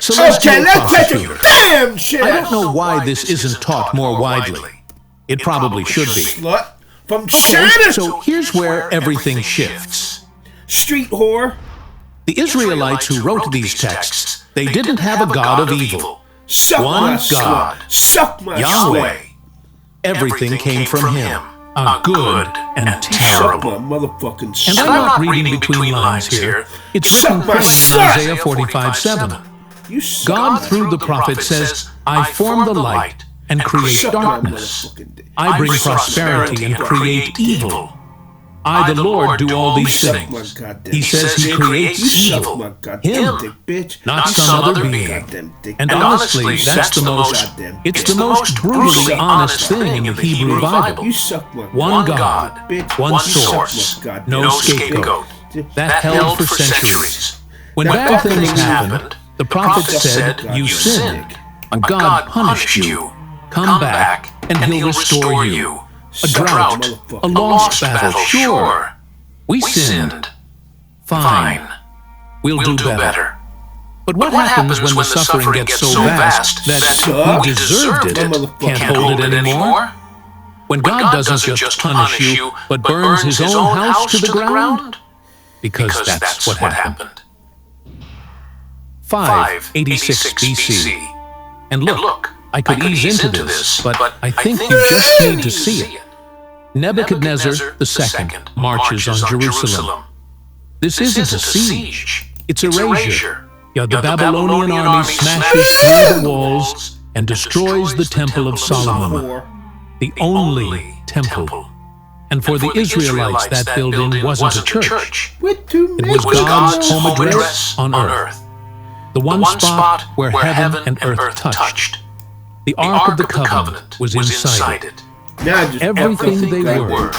Celestial prosecutor. Damn shit! I don't know why this isn't taught more widely. It probably should be. Slut from Okay, China. so here's where everything shifts. Street whore. The Israelites who wrote these texts, they didn't have a God of evil. Suck One my God, slut. Suck my Yahweh. slut. Everything came from Him, a good and Suck terrible. my motherfucking And slut. I'm not reading between lines here. It's written Suck my plain in slut. Isaiah 45:7. You suck God, my through the prophet, says, I form the light and create Suck my darkness. motherfucking dick. I bring prosperity and create evil. I, the Lord, do all these Suck my things. goddamn He says He dick. creates You suck evil. my goddamn Him, dick, bitch. not some other being. Goddamn dick. And honestly, that's the most, it's the most brutally honest thing in the Hebrew Bible. You suck my One God, bitch. one You suck source, my goddamn no scapegoat. That held for centuries. When bad things happened, the prophet said, you sinned, and God punished you. Come back, and He'll restore you. A drought, a lost battle, sure. We sinned. Fine. We'll do better. But what happens when the suffering gets so vast that who deserved it can't hold it anymore? When God doesn't just punish you, but burns His own house to the ground? Because that's what happened. 586 BC. And look, I could ease into this, but I think you just need to see it. Nebuchadnezzar II marches on Jerusalem. This isn't a siege, it's erasure. Yeah, the Babylonian army smashes through the walls and destroys the Temple of Solomon, the only temple. And for the Israelites, that building wasn't a church. It was God's home address on earth, the one spot where heaven and earth touched. The Ark of the Covenant was inside it. Everything they were,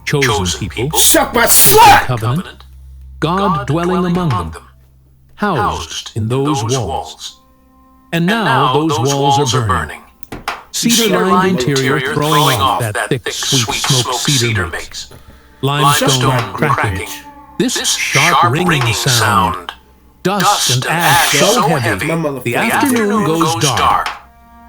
chosen people, Suck my slut! covenant, God dwelling among them, housed in those walls. And now those walls are burning. Cedar-lined interior throwing off that thick, sweet smoke cedar makes. Limestone cracking. This sharp ringing sound. Dust and ash so heavy, the afternoon goes dark.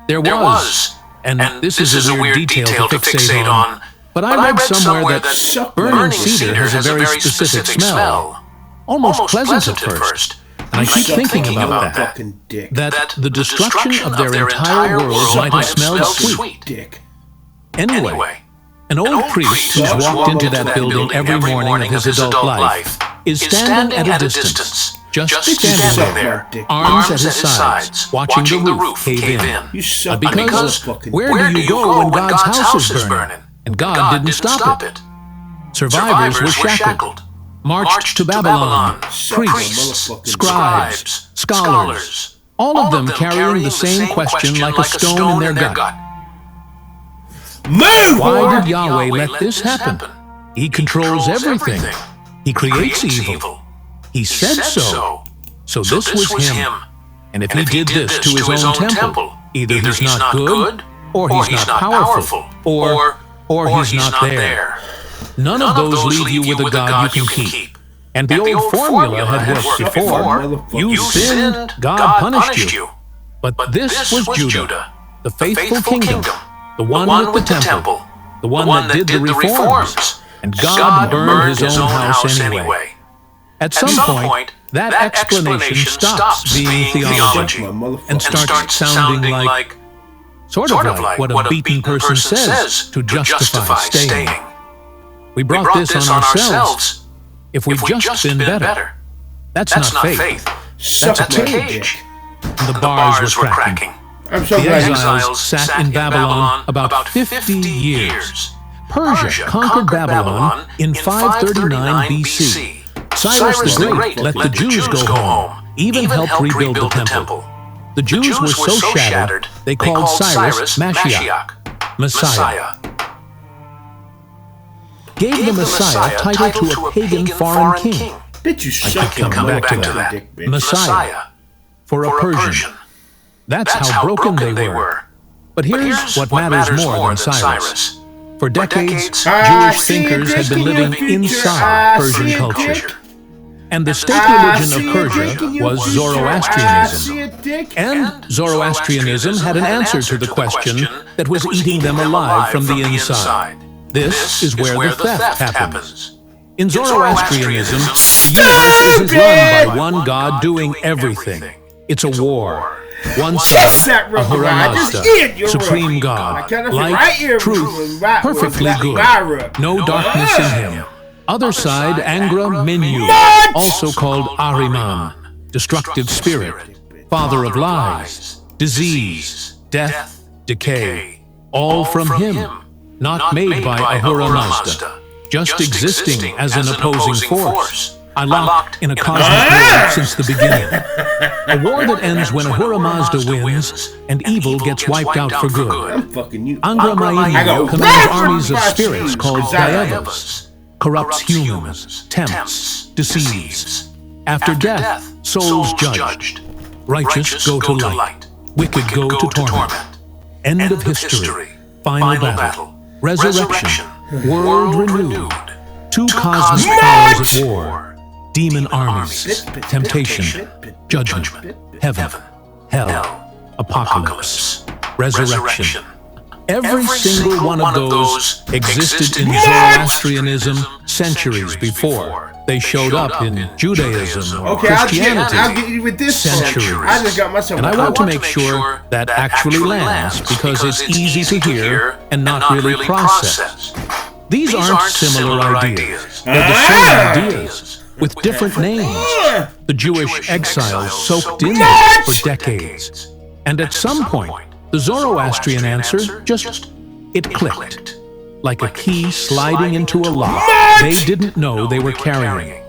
There was, and this is a weird detail to fixate on, but I read somewhere that burning cedar has a very specific smell. Almost pleasant at first. And I keep thinking about that. That the destruction of their entire world might have smelled sweet. Anyway, an old priest who's walked into that building every morning of his adult life is standing at a distance, just standing there, arms at his sides, watching the roof cave in. Because where do you go when God's house is burning? And God didn't stop it. Survivors were shackled, marched to Babylon, priests, scribes, scholars, all of them carrying the same question like a stone in their gut. Move! Why did Yahweh let this happen? He controls everything. He creates evil. He said so. So this was Him. And if He did this to His own temple, either He's not good, or He's not powerful, or He's not there. None of those leave you with a God you can keep. And the old formula had worked before. You sinned, God punished you. But this was Judah, the faithful kingdom, the one with the temple, the one that did the reforms. And God burned His own house anyway. At some point, that explanation stops being theology and starts sounding like, sort of like what a beaten person says to justify staying. We brought this on ourselves. If we'd just been better. That's not faith. That's a cage. And the bars were cracking. The exiles sat in Babylon about 50 years. Persia conquered Babylon in 539 BC. Cyrus the Great let the Jews go home, even helped rebuild the temple. The Jews were so shattered, they called Cyrus Mashiach, Messiah. Gave the Messiah title to a pagan foreign king. Bitch, you suck. Come back to that. Messiah, for a Persian. That's how broken they were. But here's what matters more than Cyrus. For decades, Jewish thinkers had been living inside Persian culture. And the state religion of Persia was Zoroastrianism. And Zoroastrianism had an answer to the question that was eating them alive from the inside. This is where the theft happens. In Zoroastrianism, the universe isn't run by one God doing everything. It's a war. One side, Ahura Mazda, Supreme God, light, truth, perfectly good, no darkness in him. Other side, Angra Mainyu, also called Ahriman, destructive spirit, father of lies, disease, death, decay, all from him, not made by Ahura Mazda, just existing as an opposing force. I locked in a cosmic war since the beginning. A war that ends when Ahura Mazda wins and evil gets wiped out for good. Angra Mainyu commands armies of spirits called Daevas, corrupts humans, tempts, deceives. After death, souls judged. Righteous go to light, wicked go to torment. End of history, final battle, resurrection, world renewed. Two cosmic powers at war. Demon armies, temptation, judgment, heaven, hell, apocalypse, resurrection. Every single one of those existed in Zoroastrianism centuries before they showed up in Judaism or Christianity. I'll get you with this centuries. I just got myself. And I want to make sure that actually lands because it's easy to hear and not really process. These aren't similar ideas. They're the same ideas, with different names. The Jewish exiles soaked in them for decades. And at some point, the Zoroastrian answer it clicked. Like a key sliding into a lock they didn't know they were carrying.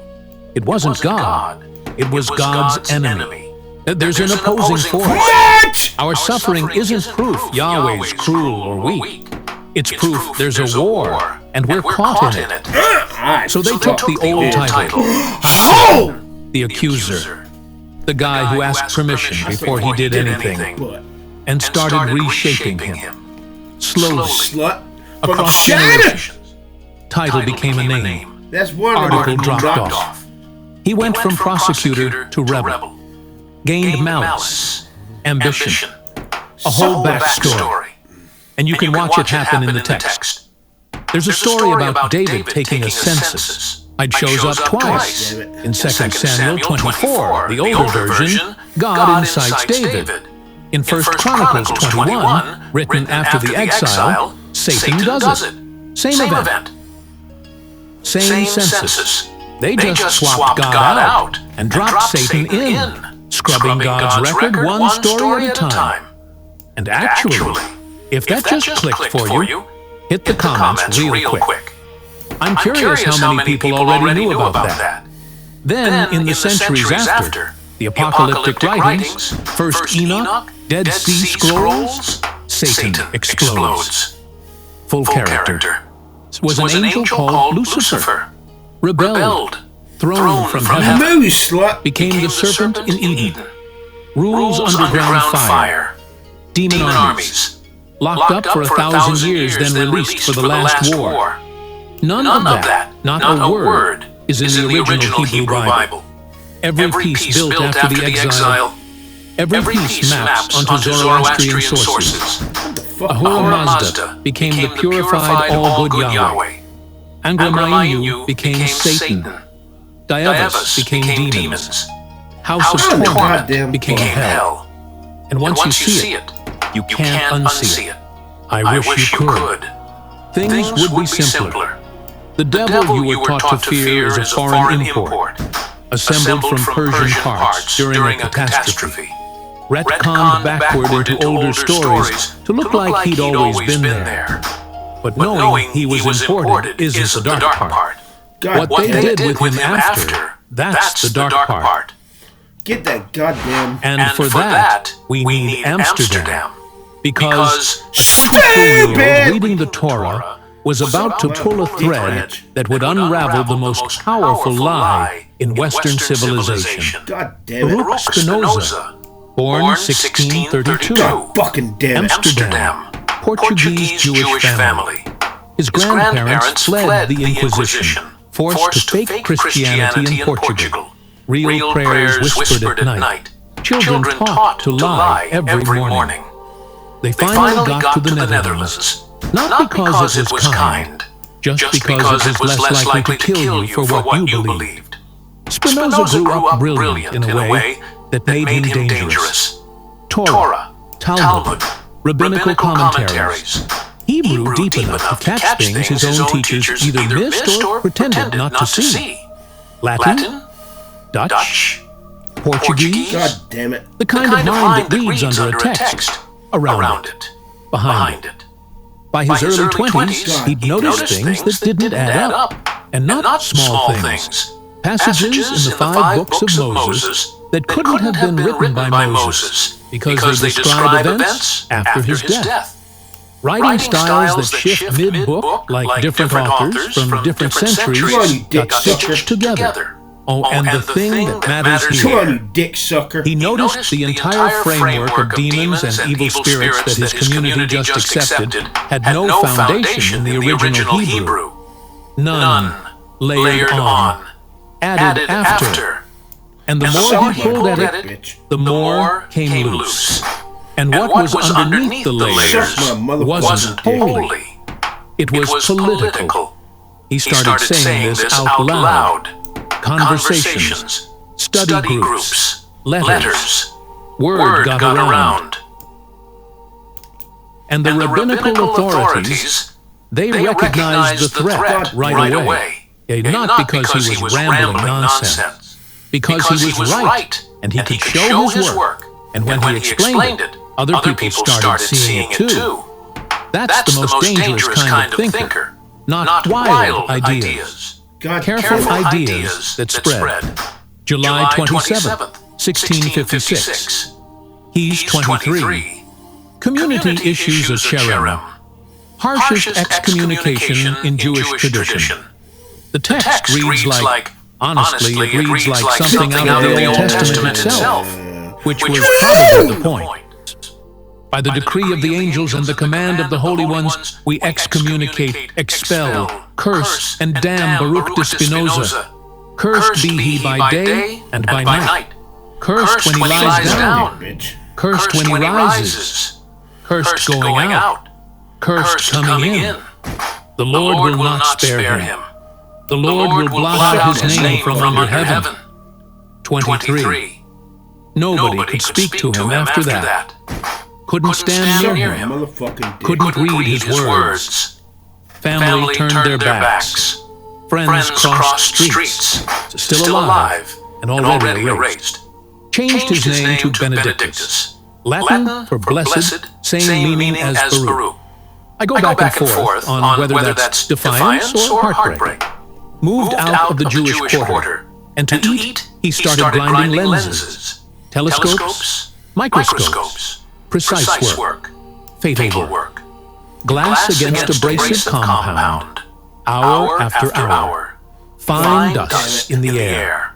It wasn't God. It was God's enemy. There's an opposing force. Our suffering isn't proof Yahweh's cruel or weak. It's proof there's a war, and we're caught in it. So they took the old title, the accuser, the guy who asked permission before he did anything, and started reshaping him. Slowly, across generations. Title became a name. Article dropped off. He went from prosecutor to rebel. Gained malice, ambition, a whole backstory. And you can watch it happen in the text. There's a story about David taking a census. It shows up twice. In 2 Samuel 24, the older version, God incites David. In 1 Chronicles 21, written after the exile, Satan does it. Same event. Same census. They just swapped God out and dropped Satan in, scrubbing God's record one story at a time. And actually, if that just clicked for you, hit the comments real quick. I'm curious how many people already knew about that. Then, in the centuries after, the apocalyptic writings, First Enoch, Dead Sea Scrolls, Satan explodes. Full character. Was an angel called Lucifer. Rebelled, thrown from heaven, became the serpent in Eden. Rules underground fire. Demon armies. Locked up for 1,000 years, then released for the last war. None of that, not a word, is in the original Hebrew Bible. Every piece built after the exile, every piece maps onto Zoroastrian sources. Ahura Mazda became the purified all-good Yahweh. Angra Mainyu became Satan. Daevas became demons. House of Torment became hell. And once you see it, you can't unsee it. I wish you could. Things would be simpler. The devil you were taught to fear is a foreign import, assembled from Persian parts during a catastrophe, retconned backward into older stories to look like he'd always been there. But knowing he was imported isn't the dark part. What they did with him after, that's the dark part. Get that goddamn. And for that, we need Amsterdam. Because a 23-year-old reading the Torah was about to pull a thread that would unravel the most powerful lie in Western civilization. God damn it. Baruch Spinoza, born 1632. Fucking damn it. Amsterdam, Portuguese Jewish family. His grandparents fled the Inquisition, forced to fake Christianity in Portugal, real prayers whispered at night, children taught to lie every morning. They finally got to the Netherlands, not because it was kind, just because it was less likely to kill you for what you believed. Spinoza grew up brilliant in a way that made him dangerous. Torah, Talmud, rabbinical commentaries. Hebrew deep enough to catch things his own teachers either missed or pretended not to see. Latin, Dutch, Portuguese, God damn it. the kind of mind that reads under a text, around it, behind it. By his early 20s, he'd noticed things that didn't add up, and not small things. Passages in the 5 books of Moses that couldn't have been written by Moses because they describe events after his death. Writing styles that shift mid-book like different authors from different centuries got stitched together. Oh, and the thing that matters Come on, you here, dick sucker. he noticed the entire framework of demons and evil spirits that his community just accepted had no foundation in the original Hebrew. None layered on, added after. And the more he pulled at it, the more came loose. And what was underneath the layers wasn't holy. It was political. He started saying this out loud. Conversations, study groups, letters. Word got around. And the rabbinical authorities, they recognized the threat right away. Not because he was rambling nonsense, because he was right and he could show his work. And when he explained it, other people started seeing it too. That's the most dangerous kind of thinker, not wild ideas. Careful ideas that spread. July 27, 1656. He's 23. Community issues of cherem. Harshest excommunication in Jewish tradition. The text reads like, honestly, it reads like something out of the Old Testament itself, which was probably the point. By the decree of the angels and the command of the holy ones, we excommunicate, expel, curse, and damn Baruch de Spinoza. Cursed be he by day and by night. Cursed when he lies down. Cursed when he rises. Cursed going out. Cursed coming in. The Lord will not spare him. The Lord will blot out his name from under heaven. 23. Nobody could speak to him after that. Couldn't stand near him. Couldn't read his words. Family turned their backs. Friends crossed streets. Still alive and already erased. Changed his name to Benedictus. Latin for blessed, same meaning as Baruch. I go back and forth on whether that's defiance or heartbreak. Moved out of the Jewish quarter, and to eat, he started grinding lenses, telescopes, microscopes, precise work, fatal work. Glass against abrasive compound, hour after hour, fine dust in the air,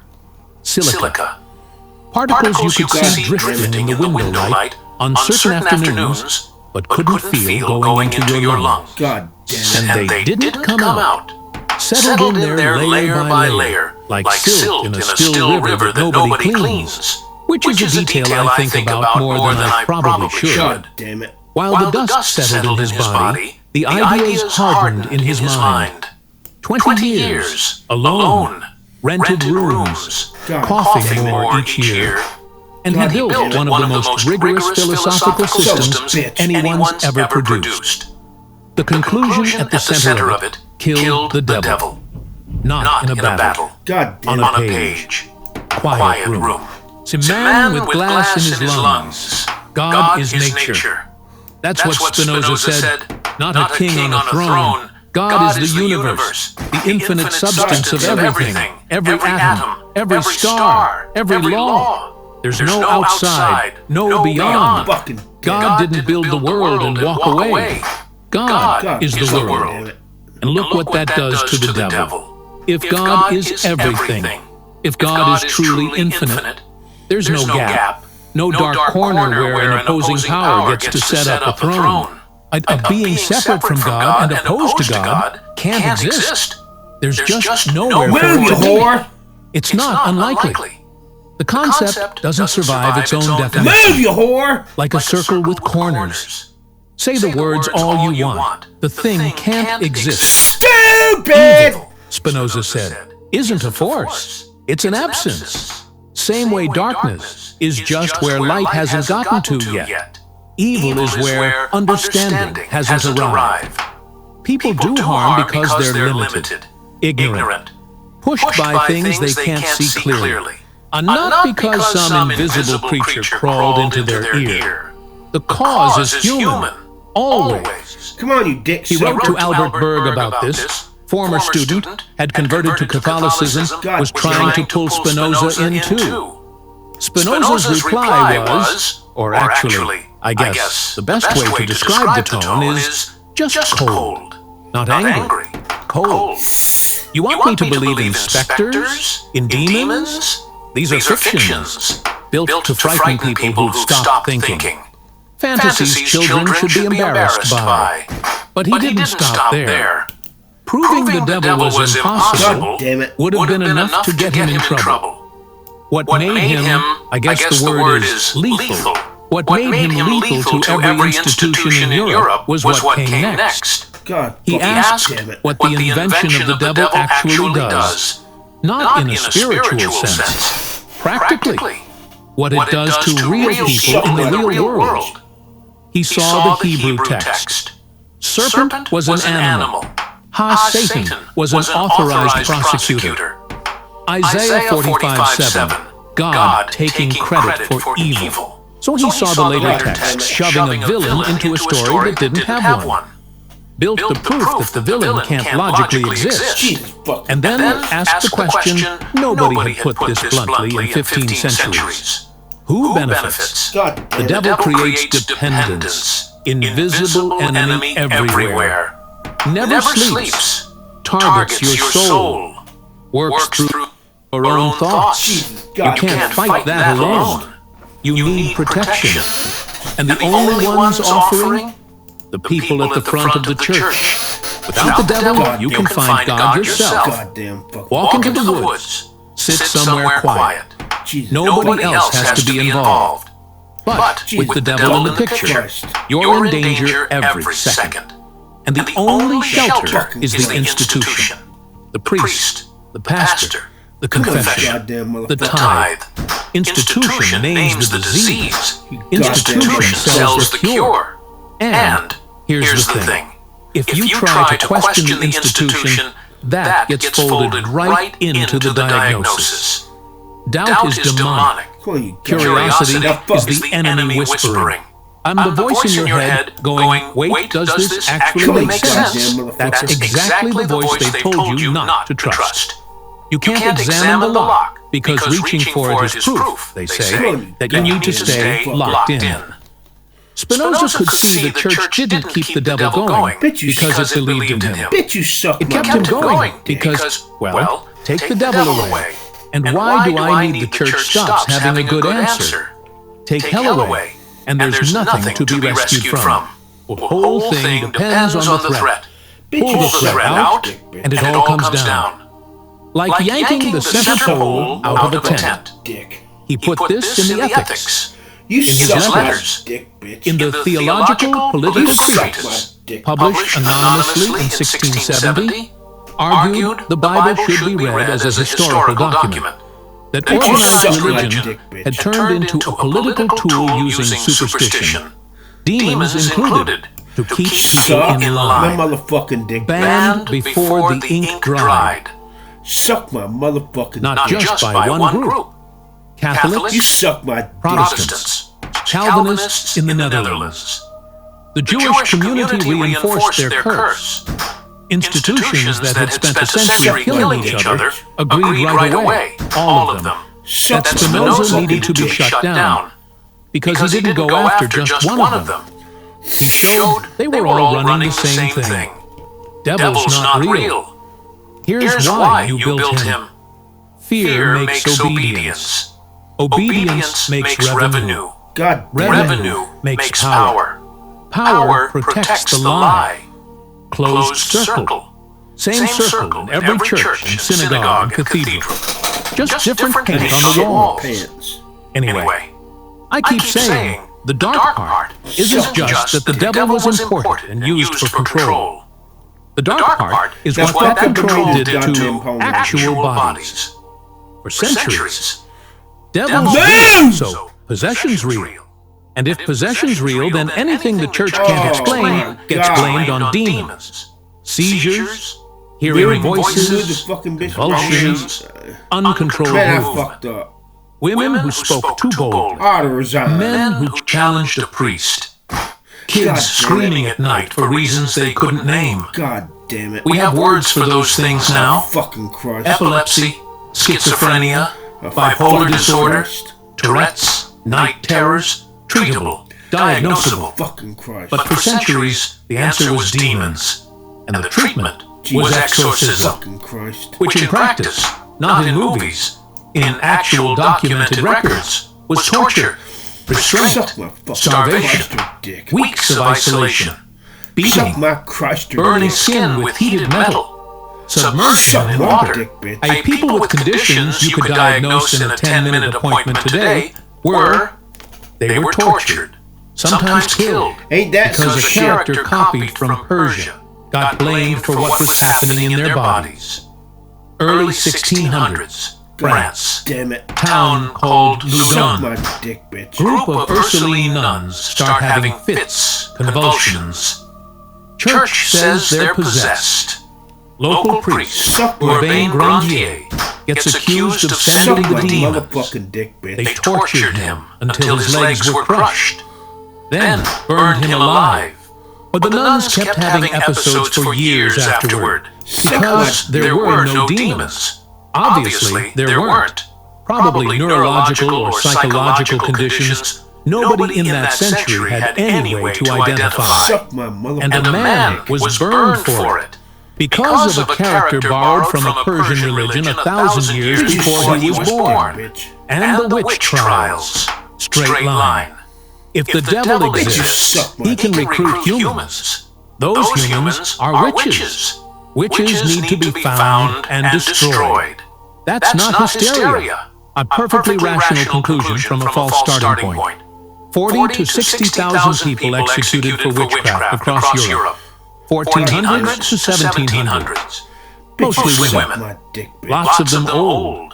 silica, particles you could see drifting in the window light on certain afternoons, but couldn't feel going into your lungs. God damn it. And they didn't come out. Settled in there layer by layer, like silt in a still river that nobody cleans, which is a detail I think about more than I probably should. God damn it. While the dust settled in his body, the ideas hardened in his mind. 20 years, alone, rented rooms, coughing more each year, and he built one of the most rigorous philosophical systems anyone's ever produced. The conclusion at the center of it killed the devil. Not in a battle. God damn On it. a page. Quiet room. It's a man with glass in his lungs. God is nature. That's what Spinoza said. Not a king on a throne. God is the universe, the infinite substance of everything, every atom, every star, every law. There's no outside, no beyond. Fucking God didn't build the world and walk away. God is the world. And look what that does to the devil. If God is everything, if God is truly infinite, there's no gap, no dark corner where an opposing power gets to set up a throne. A being separate from God and opposed to God can't exist. There's just nowhere for Move, it you to be. whore! It's not unlikely. The concept doesn't survive its own definition. Move, you whore! Like a circle with corners. Say the words all you want. The thing can't exist. Stupid! Evil, Spinoza said, isn't a force. It's an absence. Same way darkness is just where light hasn't gotten to yet. Evil is where understanding hasn't arrived. People do harm because they're limited, ignorant, pushed by things they can't see clearly. And not because some invisible creature crawled into their ear. The cause is human, always. Come on, you dick He wrote to Albert Berg about this. Former student, had converted to Catholicism, was trying to pull Spinoza in too. Spinoza's reply was, or actually, I guess, the best way to describe the tone is just cold. Not angry, cold. You want me to believe in specters? In demons? These are fictions, built to frighten people who've stopped thinking. Fantasies children should be embarrassed by. But he didn't stop there. Proving the devil was impossible would have been enough to get him in trouble. What made him, I guess the word is lethal. What made him lethal to every institution in Europe was what came next. He asked what the invention of the devil actually does. Not in a spiritual sense. Practically. What it does to real people in the real world. He saw the Hebrew text. Serpent was an animal. Ha-Satan was an authorized prosecutor. Isaiah 45:7, God taking credit for evil. So he saw the later text shoving a villain into a story that didn't have one. Built the proof that the villain can't logically exist. And then asked the question nobody had put this bluntly in 15 centuries. Who benefits? The devil creates dependence, invisible enemy everywhere. Never sleeps, targets your soul, works through your own thoughts. You can't fight that alone. You need protection. And the only ones offering? The people at the front of the church. Without the devil, you can find God yourself. Walk into the woods. Sit somewhere quiet. Nobody else has to be involved. But with the devil in the picture, you're in danger every second. And the only shelter is the institution. The priest, the pastor, the confession, the tithe. Institution names the disease. Institution sells the cure. And here's the thing. If you try to question the institution, that gets folded right into the diagnosis. Doubt is demonic. Curiosity is the enemy whispering. I'm the voice in your head going, wait, does this actually make sense? That's exactly the voice they told you not to trust. You can't examine the lock because reaching for it is proof, they say, that you need to stay locked in. Spinoza could see the church didn't keep the devil going because it believed in him. It kept him going because, well, take the devil away. And why do I need the church stops having a good answer? Take hell away, and there's nothing to be rescued from. The whole thing depends on the threat. Pull the threat out, and it all comes down. Like yanking the center pole out of a tent. He put this in the Ethics. In his letters, in the Theological Political Treatise, published anonymously in 1670, argued the Bible should be read as a historical document, that organized religion had turned into a political tool using superstition, demons included, to keep people in line, banned before the ink dried. Suck my motherfucking Not just by one group. Catholics, you suck my Protestants, Calvinists in the Netherlands. The Jewish community reinforced their curse. Institutions that had spent a century killing each other agreed right away, all of them, that Spinoza needed to be shut down because he didn't go after just one of them. He showed they were all running the same thing. Devil's not real. Here's why you built him. Fear makes obedience. Obedience makes revenue. Revenue makes power. Power protects the lie. Closed circle. Same circle in every church and synagogue and cathedral. Just different paint on the walls. Anyway, I keep saying the dark part isn't just that the devil was imported and used for control. The dark part is what that control did to actual bodies. For centuries, devils real, so possession's real. And if possession's real, then anything the church can't explain gets blamed on demons. Seizures, hearing voices, convulsions, uncontrolled movement. Women who spoke too boldly, men who challenged a priest, kids screaming at night for reasons they couldn't name. God damn it. We have words for those things now. Fucking Christ. Epilepsy, schizophrenia, bipolar disorder, Tourette's, night terrors, treatable, diagnosable. Fucking Christ. But for centuries, the answer was demons, and the treatment was exorcism, Fucking Christ. which in practice, not in movies, in actual documented records, was torture, restraint, starvation, weeks of isolation, beating, burning skin with heated metal, submersion in water. People with conditions you could diagnose in a 10-minute appointment today were tortured, sometimes killed, because a character copied from Persia got blamed for what was happening in their bodies. Early 1600s, France, Damn it. town called Suck my Loudun. dick, bitch. Group of Ursuline nuns start having fits, convulsions. Church says they're possessed. Local priest, Urbain Grandier, gets accused of sending the demons. Motherfucking dick, bitch. They tortured him until his legs were crushed, then burned him alive. But the nuns kept having episodes for years afterward, because there were no demons. Obviously, there weren't. Probably neurological or psychological conditions nobody in that century had any way to identify. Suck my motherfucking And a man was burned for it, because of a character borrowed from a Persian religion 1,000 years before he was born. bitch. And the witch trials. Straight line. If the devil exists, he can recruit humans. Those humans are witches. Witches need to be found and destroyed. That's not hysteria. A perfectly rational conclusion from a false starting point. 40 to 60,000 people executed for witchcraft across Europe. 1400s to 1700s. Mostly women. My dick, bitch. Lots of them old,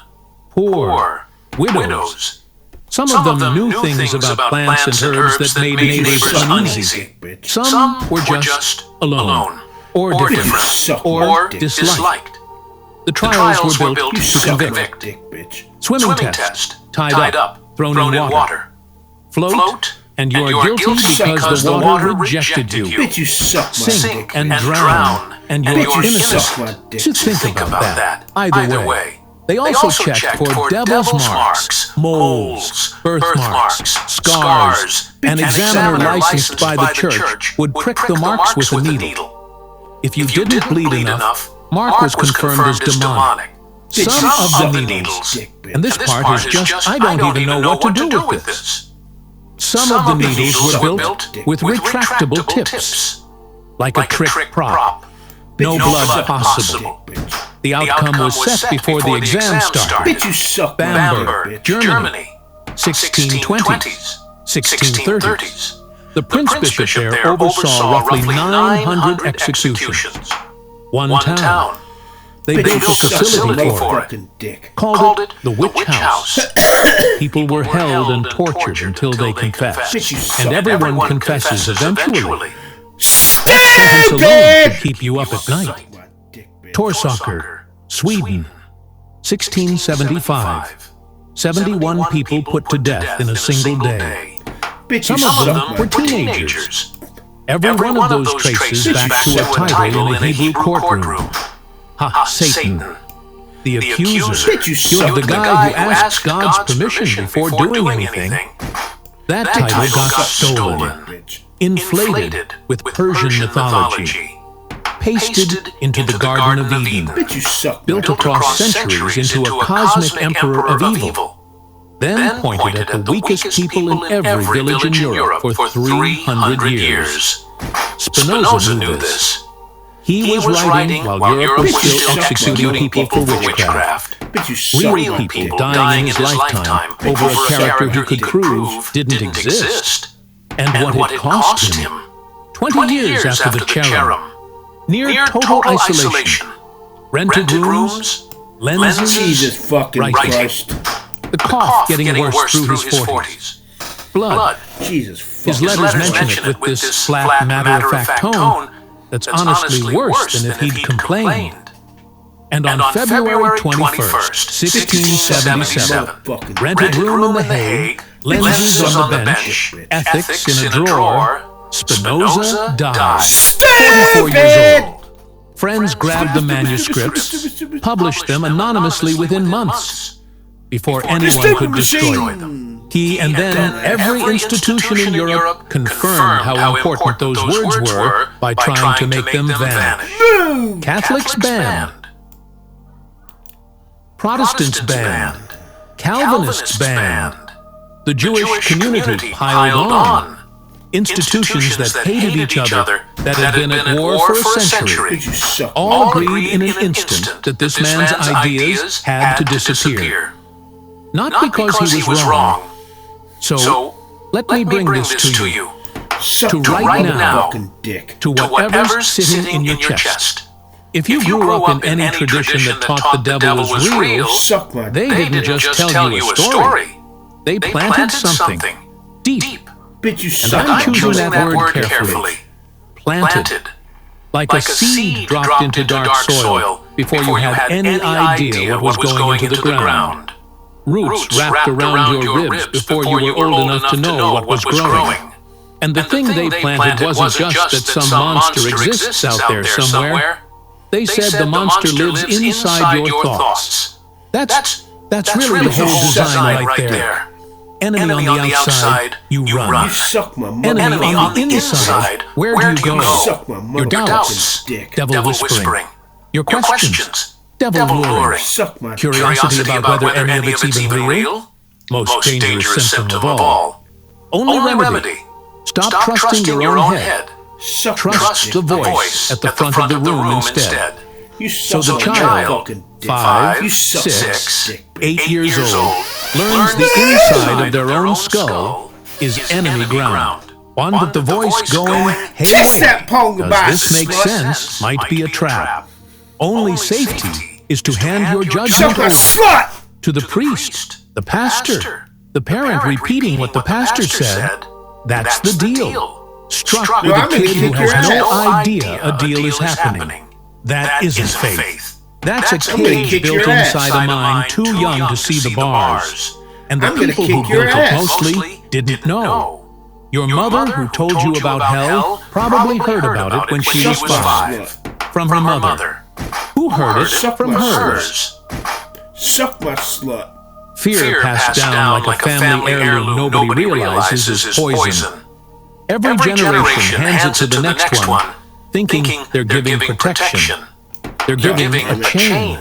poor, widows. Some of them knew things about plants and herbs that made neighbors uneasy. Bitch. Some were just alone, or different, or disliked. The trials were built to convict. Dick, bitch. Swimming test, tied up, thrown in water. Float, and you're guilty because the water rejected you. Bitch, you suck my Sink dick. and drown, and you're Bitch, you innocent. suck my dick. Just think about that. Either way. They also checked for devil's marks, moles, birthmarks, scars. An examiner licensed by the church would prick the marks with a needle. If you didn't bleed enough, Mark was confirmed as demonic. Some of the needles, and this part is just, I don't even know what to do with this. Some of the needles were built with retractable tips, like a trick prop. No blood possible. The outcome was set before the exam started. Bitch, you suck my Bamberg, dick, bitch. Germany, 1620s, 1630s. The Prince Bishop there oversaw roughly 900 executions. One town. They built a facility for it, Motherfucking dick. called it the Witch House. People were held and tortured until they confessed. Bitch, you suck. And everyone confesses eventually. Stupid! Alone could keep you up at night. Suck my dick, bitch. Torsaker, Sweden, 1675. 71 people put to death in a single day. Bitch, Some you of suck them my were dick. teenagers. Every one of those traces back to a title in a Hebrew courtroom. Ha, Satan, the accuser. Bitch, you suck. You're the guy who asked God's permission before doing anything. That title got stolen, Bitch. inflated with Persian mythology, pasted into the Garden of Eden, Bitch, you suck. built across centuries into a cosmic emperor of evil, then pointed at the weakest people in every village in Europe for 300 years. Spinoza knew this. He was writing while Europe was still executing people for witchcraft. Bitch, you suck Real my people dick. dying in his lifetime over a character he could prove didn't exist. And what it cost him. 20 years after the cherub. Near total isolation. Rented rooms, lenses, Jesus fucking writing. Christ. The cough getting worse through his 40s. Blood. Jesus His fucking letters mention it with this flat, matter-of-fact tone that's honestly worse than if he'd complained. And on February 21st, 1677, rented room in The Hague, lenses on the bench, ethics in a drawer, Spinoza died. 44 years old. Friends grabbed the manuscripts, published them anonymously within months, before anyone could destroy them. He and then every institution in Europe confirmed how important those words were by trying to make them vanish. Catholics banned. Protestants banned. Calvinists banned. The Jewish community piled on. Institutions that hated each other, that had been at war for a century, all agreed in an instant that this man's ideas had to disappear. Not because he was wrong. So, let me bring this to you. To right now, to whatever's sitting in your chest. If you grew up in any tradition that taught the devil was real, they didn't just tell you a story. They planted something deep. Bitch, you And suck. I'm choosing that word carefully. Planted. Like a seed dropped into dark soil before you had any idea what was going into the ground. Roots wrapped around your ribs before you were old enough to know what was growing. And the thing they planted wasn't just that some monster exists out there somewhere. They said the monster lives inside your thoughts. That's really the whole design right there. Enemy on the outside, you run. You suck my mother. Enemy on the inside, where do you go? Suck my Your mother doubts, dick. devil whispering. Your questions, devil luring. Suck my Curiosity about whether any of it's even real? Most dangerous symptom of all. Only remedy. Stop trusting your own head. Suck Trust the voice at the front of the room instead. You So suck the my child, fucking dick. 5, You suck 6, my dick. 8 years old, learns the inside of their own skull is enemy ground. One that the voice going, hey Kiss wait, that ponga does this make slut. sense? Might be a trap. Only safety is to hand your Suck judgment my over slut. to the priest, the pastor, the parent repeating what the pastor said. That's the deal. Struck with Well, a I'm gonna kid who kick your has no ass. idea a deal is happening. That isn't faith. That's a I'm gonna cage kick built your ass. inside a mind too young to see the bars. And the I'm gonna people who kick your built it ass. mostly didn't know. Your mother, who told you about hell, probably heard about it when she was 5. From her mother. Who heard it? Suck From my hers. Suck my slut. Fear passed down like a family heirloom nobody realizes is poison. Every generation hands it to the next one, thinking they're giving protection. They're giving a chain.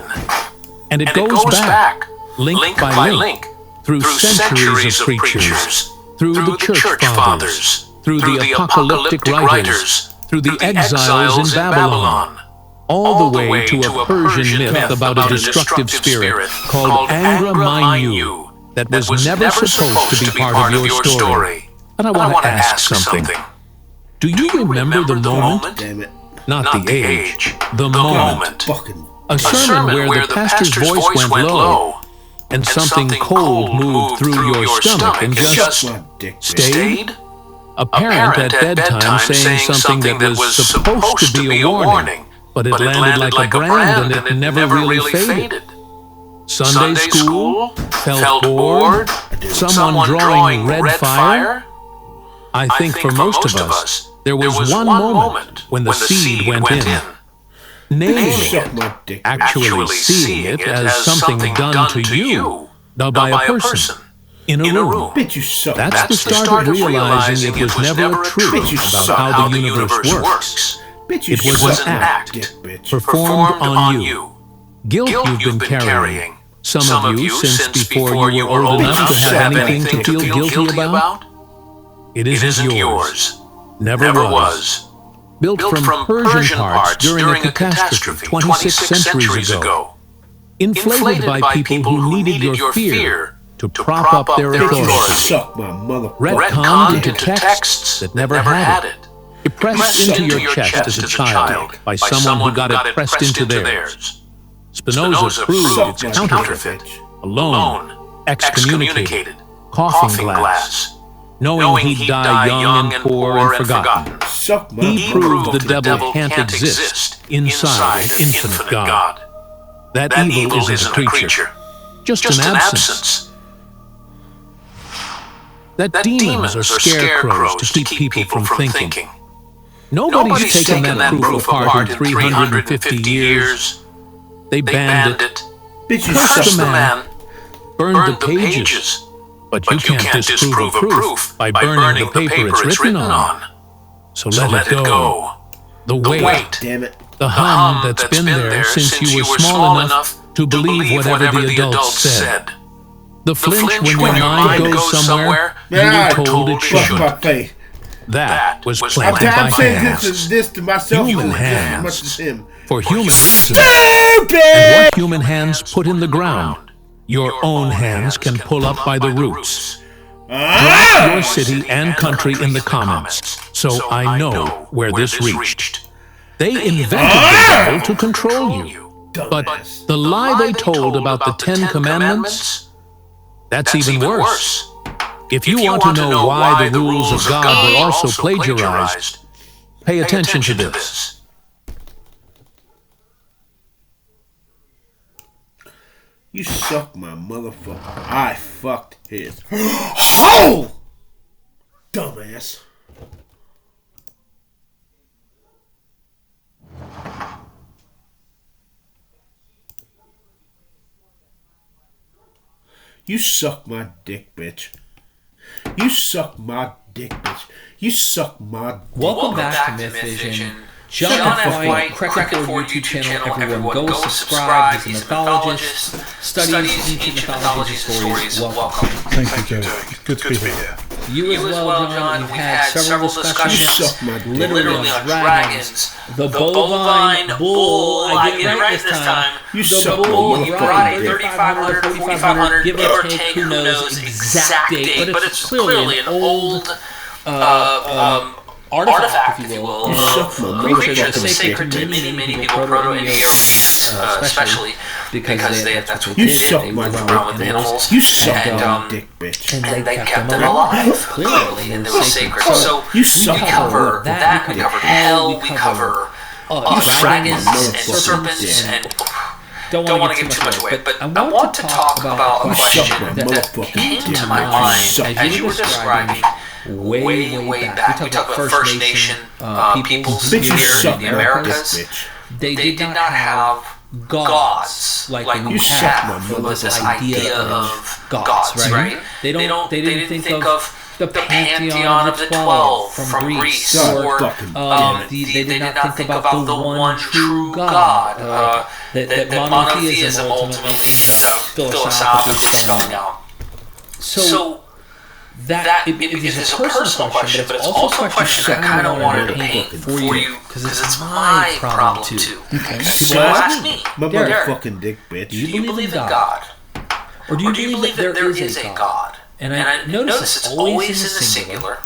And it goes back, link by link, through centuries of preachers, through the church fathers, through the apocalyptic writers, through the exiles in Babylon, all the way to a Persian myth about a destructive spirit called Angra Mainyu that was never supposed to be part of your story. And I want to ask something. Do you remember the moment? Damn it. Not the age, the moment. Fucking. A sermon where the pastor's voice went low, and something cold moved through your stomach and just Suck my dick. stayed? A parent at bedtime saying something that was supposed to be a warning, but it landed like a brand and it never really faded. Sunday school, felt bored, someone drawing red fire. I think for most of us, there was one moment when the seed went in. Naming Suck it, my dick. actually seeing it as something done to you, not by a person, in a room. Bitch, you suck. That's the start of realizing it was never a truth Bitch, you about suck. how the universe works. Bitch, you It was suck an my act dick, bitch. performed on you. Guilt you've been carrying. Some of you since before you were old enough to have anything to feel guilty about. It isn't yours. Never was. built from Persian parts during a catastrophe 26 centuries ago, inflated by people who needed your fear to prop up their authority, Suck my mother. retconned into texts that never had it, pressed into your chest as a child by someone who got it pressed into theirs. Spinoza proved its counterfeit, alone, excommunicated, coughing glass, knowing he'd die young and poor and forgotten. Suck my He proved the devil can't exist inside an infinite God. That evil isn't a creature, just an absence. That demons are scarecrows to keep people from thinking. Nobody's taken that proof apart in 350 years. They banned it, bitch. You cursed suck the man, burned the pages. But you can't disprove a proof by burning the paper it's written on. So let it go. The weight, Damn it. the hum that's been there since you were small enough to believe whatever the adults said. The flinch when your mind goes somewhere you were told it Fuck my shouldn't. face. That was I'm planted by saying hands. this to myself. Human as much hands. as him. For human reasons. Stupid! And what human hands put in the ground, your own hands can pull up by the roots. Drop your city and country in the comments, so I know where this reached. They invented the devil to control you. But the lie they told about the 10 Commandments, that's even worse. If you want to know why the rules of God were also plagiarized, pay attention to this. You suck my motherfucker. I fucked his. Oh! Dumbass. You suck my dick, bitch. You suck my dick, bitch. You suck my dick. Welcome back to Myth Vision. John F. White, Cracker Ford YouTube channel. Everyone go subscribe. He's a mythologist, studies ancient mythology stories. Welcome. Thank you, Joe. Good to be here. You as well, John. We've had several discussions literally on dragons. The bovine bull, I get it right this time. You The suck bull, my Friday, motherfucker. 3500, 4500, give or take, who knows exact date, but it's clearly an old artifact, if you will, of creature that's sacred to many people, Proto-Indo-Europeans, especially because that's what they You did. suck They my moved around with animals, You suck and, my dick, bitch. and they kept them alive, clearly, and they were sacred. So You suck we cover that, we cover hell, we cover dragons and serpents, and don't want to give too much away, but I want to talk about a question that came to my mind as you were describing way back. We talked about First Nation peoples Bitch, you here suck in the my dick, Americas. bitch. They did not have gods like we You suck my have. It was this motherfucking idea of gods, right? They didn't think of the pantheon of the 12 from Greece, or they did not think about the one true God. That monotheism ultimately philosophically spelling out. So that is a personal question, but it's also a question I kind of wanted to paint for you because it's my problem too. Okay. People ask me, My Derek, motherfucking dick, bitch. do you believe in God? Or do you believe that there is a God? And I notice it's always in the singular.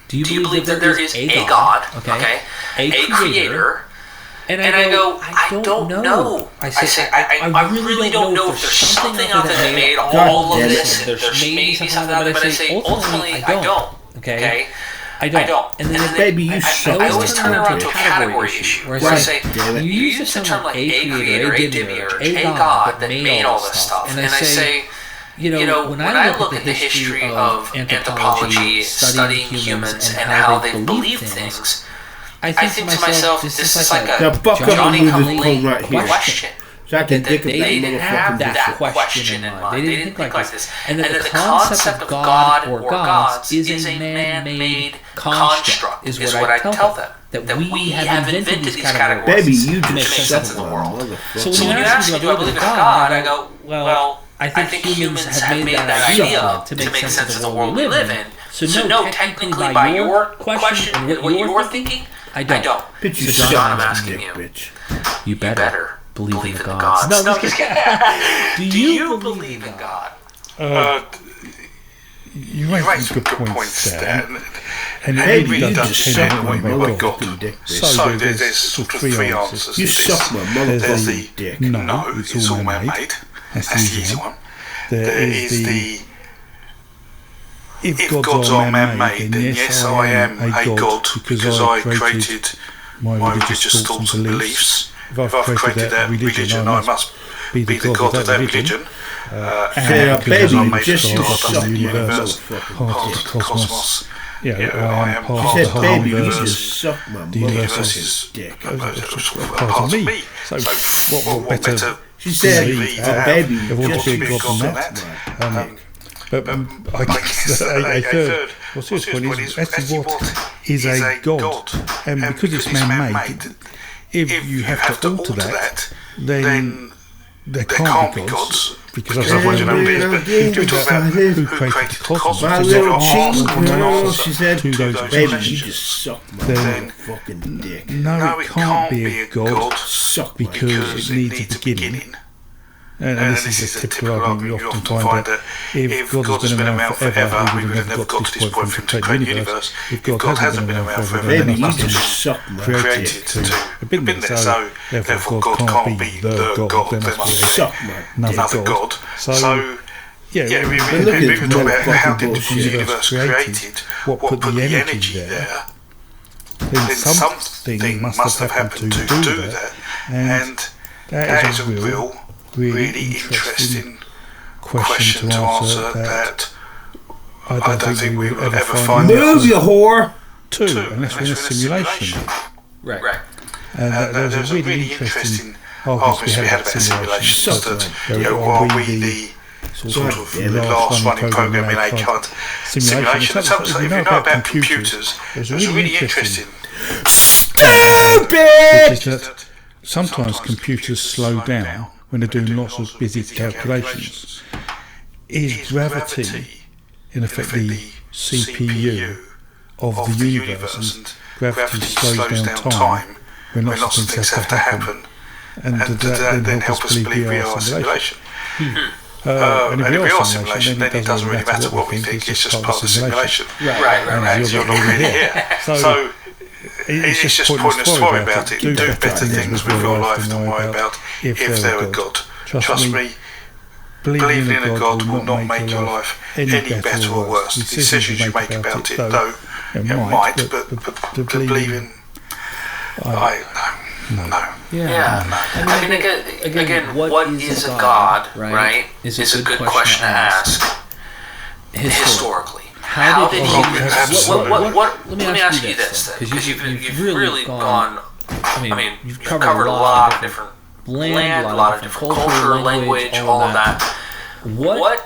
Do you believe that there is a God? Okay. A creator. And I go, I don't know. I say, I really don't know if there's something out there that made all of this. There's maybe something out there, but I say, ultimately, I don't. Okay? I don't. And then Baby, you suck. I always turn it into a category issue where I say, you use the term like a creator, a demiurge, a God that made all this stuff. And I say, you know, when I look at the history of anthropology, studying humans, and how they believe things, I think to myself, this is like a Johnny come late question. So I can That dick they that didn't have motherfucking that question in mind. They didn't think like this. And that the concept of God or gods is a man-made construct, is what I tell them. That we have invented these categories Baby, you to make just sense suck of the my world. motherfucker. So when you ask me, do I believe in God? I go, well, I think humans have made that idea up to make sense of the world we live in. So no, technically by your question and what you're thinking, I don't. Bitch, you So suck I'm my asking dick, you. bitch. You better believe in the gods. No, just kidding. Do you believe in God? You raised some good points there. And Baby, it really you does just depend suck on my what we've motherfucking dick, bitch. So there's sort of three answers. You suck my motherfucking dick. No, it's all man-made. That's the easy one. There is the... If gods are man-made, then yes, I am a god because I created my religious thoughts and beliefs. If I've created that religion, I must be the god of that religion. And because I made just God suck of the my universe, motherfucking part of the cosmos. Yeah, I am She part of said, the whole baby, you universe. just suck my The universe motherfucking is dick. part of me. So what better She said, believe baby, if I want to be a god than that? But a third, well, serious point is actually what is a god, and because it's man-made, if you have to alter that, then there can't be gods, because otherwise you don't be. But you talk about who created the cosmos, my because little there are cheese, she said, to those baby, you questions. just suck my Then fucking dick. no, it can't be a god Suck my because it needs a beginning. And this is a typical argument you often find that if God has been around forever, we would have never got to this point for him to create the universe. If God hasn't been around forever, baby, then you nothing just suck my created dick. to have been there. So therefore God can't be the God, there must Suck be my another God. So yeah, we look talk about how did the bullshit. universe created, what put the energy there, then something must have happened to do that, and that is a really interesting question to answer that I don't think we will ever find the Move, you whore! to, unless we're in a simulation. Right. And there's a really interesting argument we had about simulations, that are we the sort of last running program in a current simulation. So if you know about computers, there's a really interesting Stupid! which is that sometimes computers slow down when they're doing lots of busy calculations. Is gravity, in effect, the CPU of the universe, and gravity slows down time when lots of things have to happen, and that then help us believe we are a simulation. And if we are a simulation, then it doesn't really matter what we think, it's just part of the simulation. Right. You're not really here. So it's just pointless to worry about it. Do better things with your life than worry about if there were God. Trust me, believing in a God will not make your life any better or worse. The decisions you make about it, though, it might, but believing, no. Yeah. I mean, again, what is a God, right, is a good question to ask historically. How did he... Let me ask you this, because you've really gone... I mean, you've covered a lot of different land, a lot of different culture, language, all of that. What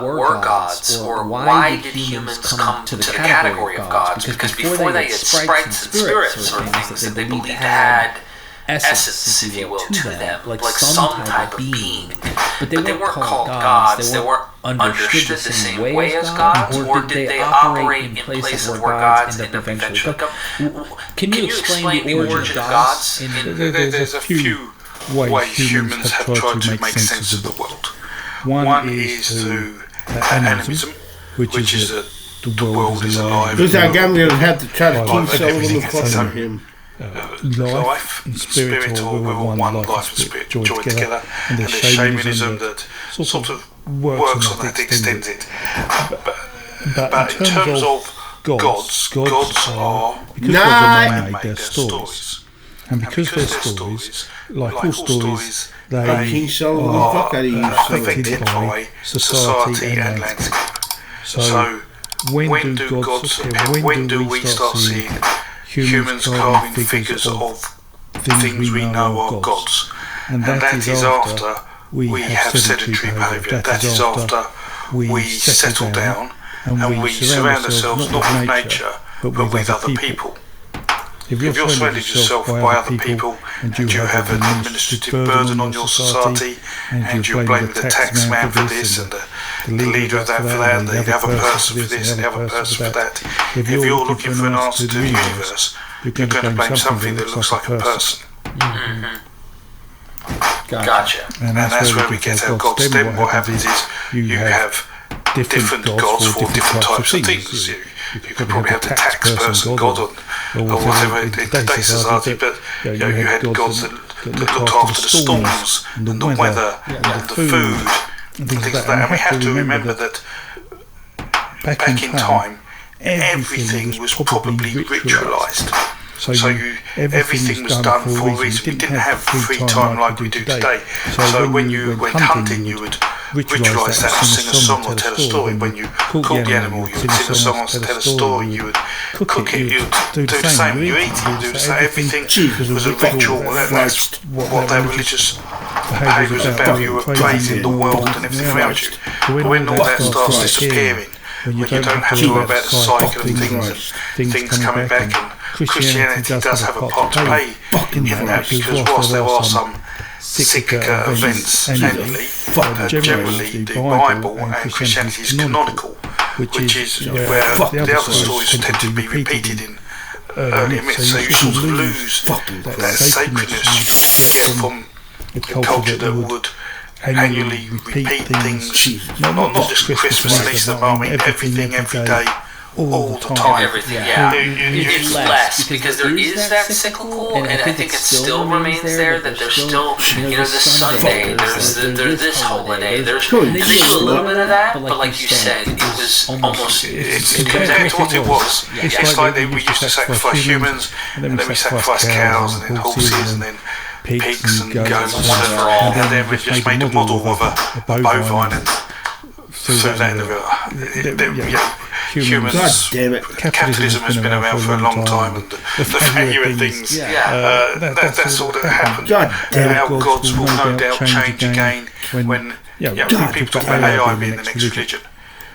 were gods, or why did humans come to the category of gods? Because before they had sprites and spirits or things that they believed had essence, if you will, to them, like some type of being. But they weren't called gods. They weren't understood the same way as gods, or did they operate in places where gods ended up eventually? Can you explain the origin of gods? There's a few ways humans have tried to make sense of the world. One is through animism, which is that the world is alive. Who's that guy going to have to try to keep some of them fucking him? Life and spirit, or we're one life and spirit joined together, and there's shamanism that sort of works on that, extends it. But in terms of gods are, because gods are man-made, they're stories. And because they're stories, like all stories, they are affected by society and landscape. So when do we start seeing humans carving figures of things we know are gods? And that is after we have sedentary behaviour. That is after we settle down and we surround ourselves not with nature but with other people. If you're surrounded yourself by other people and you have an administrative burden on your society, and you blame the tax man for this and the leader of that for that, and the other person for this and the other person for that, if you're looking for an answer to the universe, you're going to blame something that looks like a person. Gotcha. And that's where we get our God's stem. What happens is you have different gods for different types of things. You could probably have the tax person God or whatever in today's society, but you had gods that looked after the storms and the weather and the food and things like that. And we have to remember that back in time, everything was probably ritualised. So everything was done for a reason. We didn't have free time like we do today. So when you went hunting, you would ritualise that and sing a song or tell a story. When you caught the animal, you would sing a song or tell a story. You would cook it, you would do the same. You eat it, you do the same. Everything was a ritual. That's what that religious behaviour was about. You were praising the world and everything around you. But when all that starts disappearing, when you don't have to worry about the cycle of things coming back, and Christianity does have a part to play in that, because whilst there are some cyclical events annually, generally the Bible and Christianity is canonical, which is where the other stories tend to be repeated in earlier myths. So you sort of lose that sacredness you get from the culture that would annually repeat things, not just Christmas and Easter, but I mean everything every day, all the time. Everything, it's less because there is that cyclical, and I think it still remains there. That there's still, this Sunday, there's this holiday, there's a little bit of that, but like you said, it was almost. It's exactly what it was. It's like we used to sacrifice humans, and then we sacrificed cows, and then horses, and then pigs and goats, and then we just made a model of a bovine and threw that in the river. Humans, capitalism has been around for a long time, and the value of things, that's all that happened. Our gods will no doubt change again when people talk about AI being the next religion.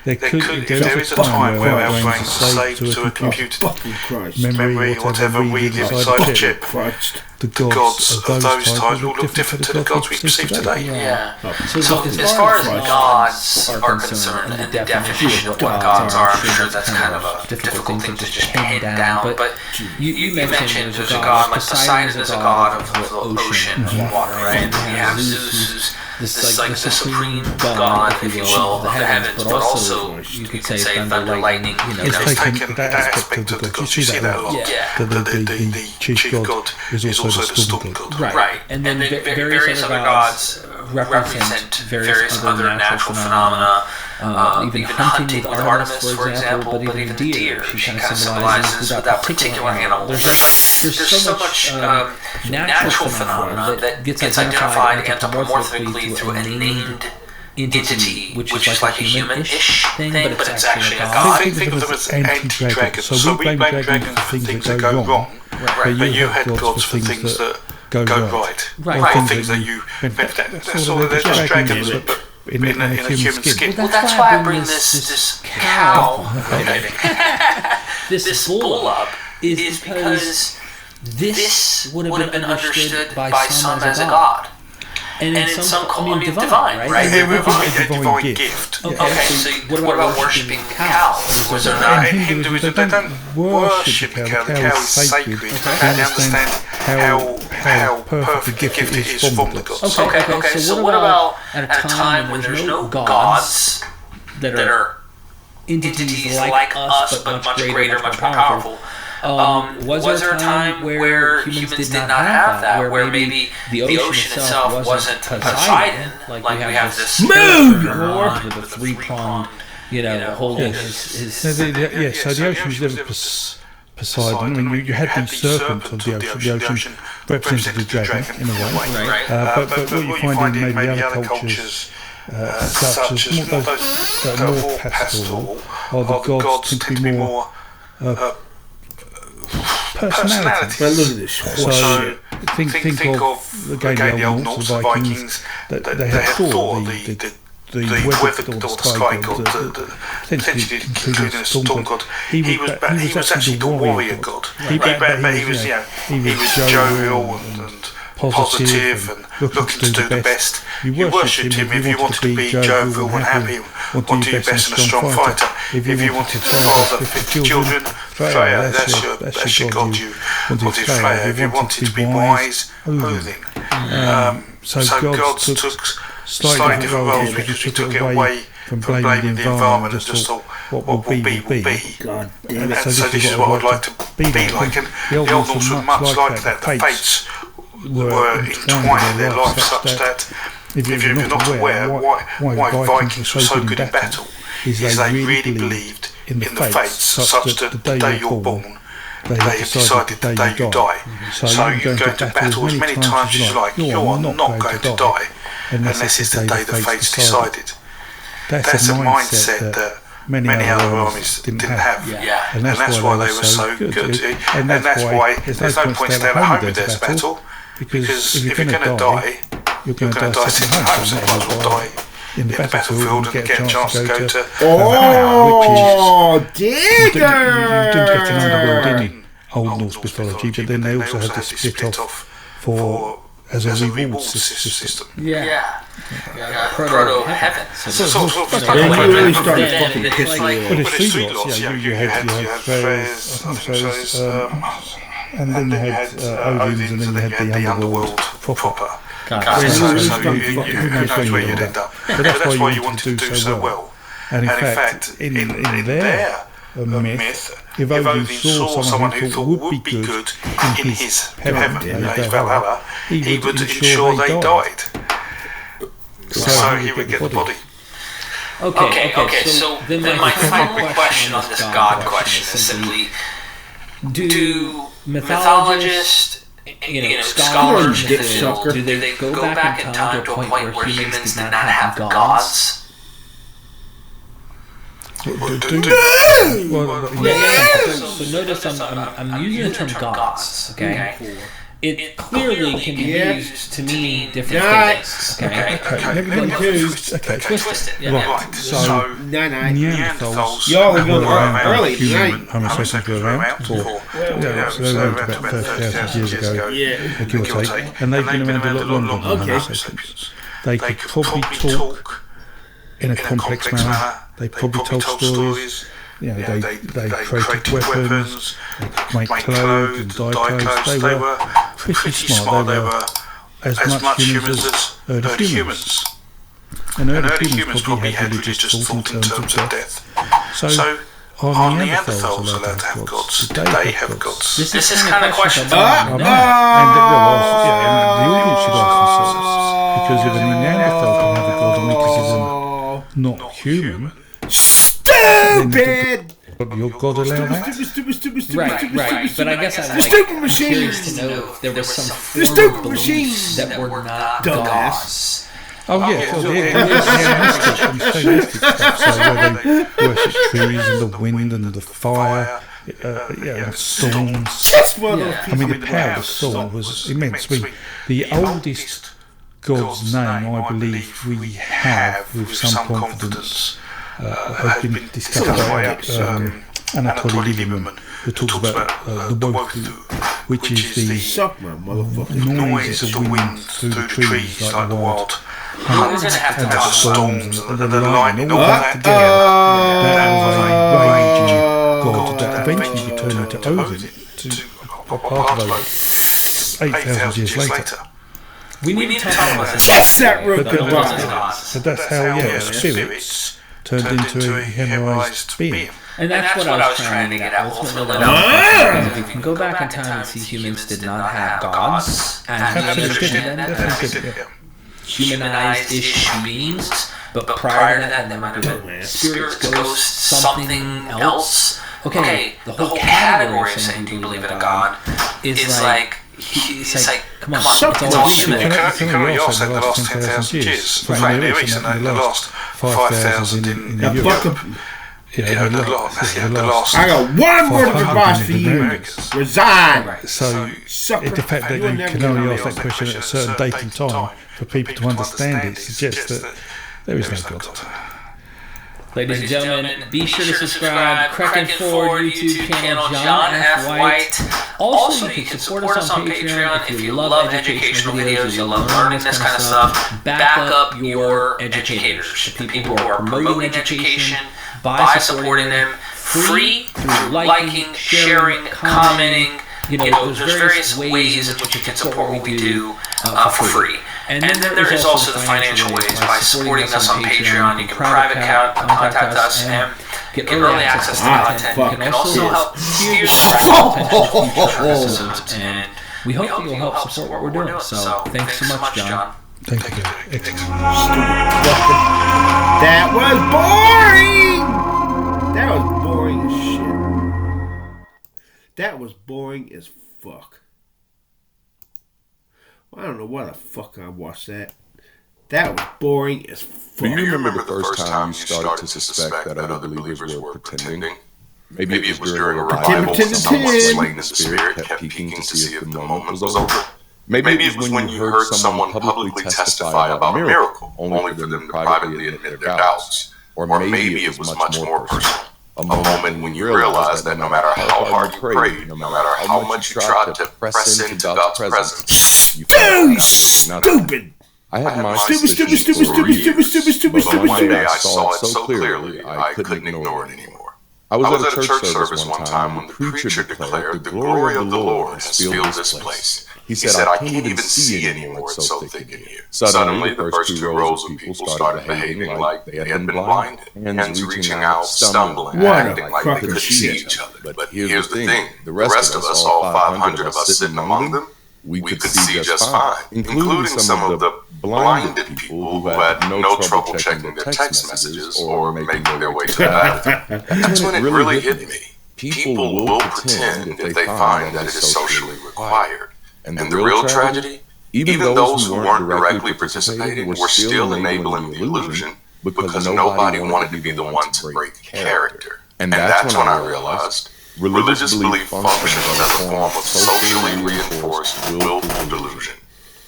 There is a time where our brains are saved to a computer memory, whatever we live inside a chip. The gods of those times will look different to the gods we perceive today. So as far as gods are concerned, and the definition of what gods are, I'm sure that's kind of a difficult thing to just pin down. But you mentioned there's a god, like Poseidon is a god of the ocean and water, right? And you have Zeus, this like the supreme god, if you will, of the heavens, but also you could say thunder, lightning. It's taken that aspect of the gods. You see that a lot. The chief god is also the storm god. Right. And then various other gods represent various other natural phenomena. Even hunting with Artemis, for example, but even the deer, she kind of symbolizes that particular animal. There's so much natural phenomena that gets identified anthropomorphically through a named entity, which is like a human-ish thing, but it's actually a god. Think of them as anti-dragons. So we blame dragons for things that go wrong, but you had gods for things that go right. Or things that you... That's all, they're just dragons, but in a human skin. Well, that's why I bring this cow, this bull up, is because this would have been understood by some as a god. And in some divine, right? A divine gift. Okay, so what about worshipping cows? Was there not? In Hinduism, they don't worship the cow. The cow is sacred. They understand how perfect a gift it is from the gods. Okay. So what about at a time when there's no gods that are entities like us, but much greater, much more powerful? Was there a time where humans did not have that, where maybe the ocean itself wasn't Poseidon, like we have this god with a three-pronged, holding his... So the ocean was never Poseidon. I mean, you had these serpents of the ocean represented the dragon in a way. But what you find in maybe other cultures, such as those that are more pastoral, or the gods tend to be more personality. Well, look at this. So think of again the old Norse, the Vikings. They had Thor, the the weather god, the sky god, potentially including a storm god. He was actually the warrior god. He was jovial and positive and looking to do the best. You worshipped him if you wanted to be jovial and happy, want to do your best and a strong fighter. If you wanted to father 50 children, Freya, that's your god. You wanted Freya. If you wanted to be wise, Odin. So gods took slightly different roles because we took it away from blaming the environment and just thought, what will be, will be. God damn it. So this is what I'd like to be like. And the old Norse were much like that. The fates were entwined in their life such that, if you're not aware, why Vikings were so good in battle is they really believed in the fates such that the day you're born, they have decided the day you die. So you can go to battle as many times as you like. You are not going to die unless it's the day the fates decided. That's a mindset that many other armies didn't have. And that's why they were so good. And that's why there's no point staying at home with this battle, because if you're going to die, you're going to die sitting at home, so you might as well die in the battlefield and get a chance to go to digger! You didn't get an underworld in Old Norse mythology, but then they also had this split off as a reward system. Proto heaven. Then you really started fucking pissing me off. But it's three lots, you had Frey's, and then you had Odin's, and then you had the underworld proper. Who knows where you'd end up. But that's why you wanted to do so well. And in fact, in their myth, if Odin saw someone who thought would be good in his heaven, his Valhalla, he would ensure they died. So he would get the body. Okay. So then my final question on this God question is simply: do mythologists, scholars, do they go back in time to a point where humans did not have gods? So notice I'm using the term gods, okay? It clearly can be used to mean different things, okay? Twist it. Right, so Neanderthals Y'all are going early human tonight. Homo sapiens were around for about 30,000 years ago, give or take, and they've been around a lot longer than Homo sapiens. They could probably talk in a complex manner. They probably told stories. They created weapons. They could make clothes and dye clothes. They were pretty smart. They were as much humans as early humans. And early humans probably had religious thought in terms of death. So are Neanderthals allowed to have gods? Did they have gods? This is kind of a question. And the audience should ask themselves, because if a Neanderthal can have a god and we consider them not human, Stupid! your god allow that? Right. But I guess I'm curious to know if there was some form of beliefs that were not gods. Oh yeah, so the animistic stuff, so where they worship trees and the wind and the fire, and storms. I mean, the power of the storm was immense. The oldest god's name, I believe, we have with some confidence, has been discovered by Anatoly Lieberman, who talks about the Wotu, which is the noise of the wind through the trees like the wild hunt and the storms and the lightning, all that together. That was a raging god that eventually would turn into Odin, to part of Odin, 8,000 years later. We need to talk about this. That's that root So that's how, spirits turned into a humanized being. And that's what I was trying to get at. Ultimately, if we can go back in time and see humans did not have gods, and we understand that humanized-ish beings, but prior to that, there might have been spirits, ghosts, something else. Okay, the whole category of saying, do you believe in a god, is like, it's like, come on, it's all human. You can only ask that the last 10,000 years, for the last 5,000 in Europe. The last. I got one word of advice for you. Resign. So, the fact that you can only ask that question at a certain date and time for people to understand it suggests that There is no God. Ladies and gentlemen, be sure to subscribe. Cracking Forward YouTube channel, John F. White. Also, you can support us on Patreon if you love educational videos, you love learning this kind of stuff. Back up your educators, the people who are promoting education, by supporting them free through liking, sharing, commenting. There's various ways in which you can support what we do for free. And then there is also the financial ways. By supporting us on Patreon, you can private contact us and get early access to content. You can also help steer the content to future episodes. And we hope that you'll help support what we're doing. So thanks so much, John. Thank you. That was boring! That was boring as shit. That was boring as fuck. I don't know why the fuck I watched that. That was boring as fuck. Do you remember the first time you started to suspect that other believers were pretending? Maybe it was during a revival when someone slain in the spirit kept peeking to see if the moment was over. Maybe it was when you heard someone publicly testify about a miracle, only for them to privately admit their doubts. Or maybe it was much more personal. A moment when you realized that no matter how hard you prayed, no matter how much you tried to press into God's presence, you Dude, stupid! I had my Stupid. but one day I saw it so clearly I couldn't ignore it anymore. I was at a church service one time when the preacher declared, "The glory of the Lord has filled this place." He said, "I can't even see anymore, it's so thick in here." Suddenly, the first two rows of people started behaving like they had been blinded, hands reaching out, stumbling, acting like they couldn't see each other. But here's the thing, the rest of us, all 500 of us sitting among them, we could see just fine, including some of the blinded people who had no trouble checking their text messages or making their way to the bathroom. That's when it really hit me. People will pretend if they find that it is socially required. And the real tragedy, even those who weren't directly participating were still enabling the illusion because nobody wanted to be the one to break character. And that's when I realized religious belief functions as a form of socially reinforced willful delusion,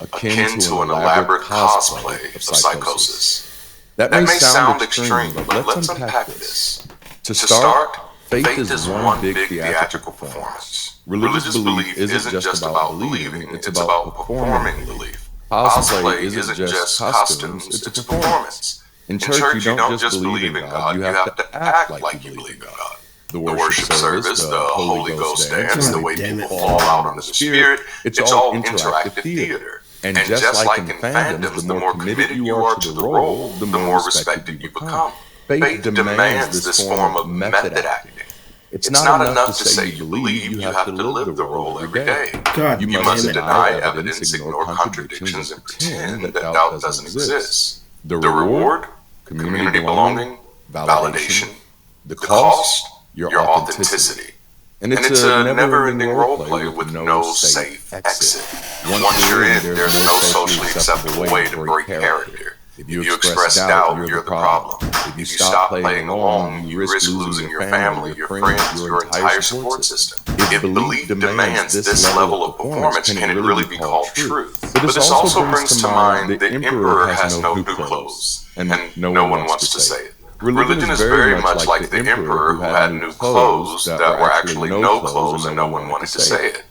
akin to an elaborate cosplay of psychosis. That may sound extreme, but let's unpack this. To start, faith is one big theatrical performance. Religious belief isn't just about believing, it's about performing belief. Cosplay isn't just costumes, it's a performance. In church, you don't just believe in God, you have to act like you believe in God. The worship service, the Holy Ghost dance, the way people fall out on the Spirit, it's all interactive theater. And just like in fandoms, the more committed you are to the role, the more respected you become. Faith demands this form of method acting. It's not enough to say you believe, you have to live the role every day. God, You must deny evidence, ignore contradictions, and pretend that doubt doesn't exist. The reward, community belonging, validation. The cost, your authenticity. And it's a never-ending role-play with no safe exit. Once you're in, there's no socially acceptable way to break character. If you express doubt, you're the problem. If you stop playing along, you risk losing your family, your friends, your entire support system. If belief demands this level of performance, can it really be called truth? But this also brings to mind the emperor has no new clothes, and no one wants to say it. Religion is very much like the emperor who had new clothes that were actually no clothes and no one wanted to say it.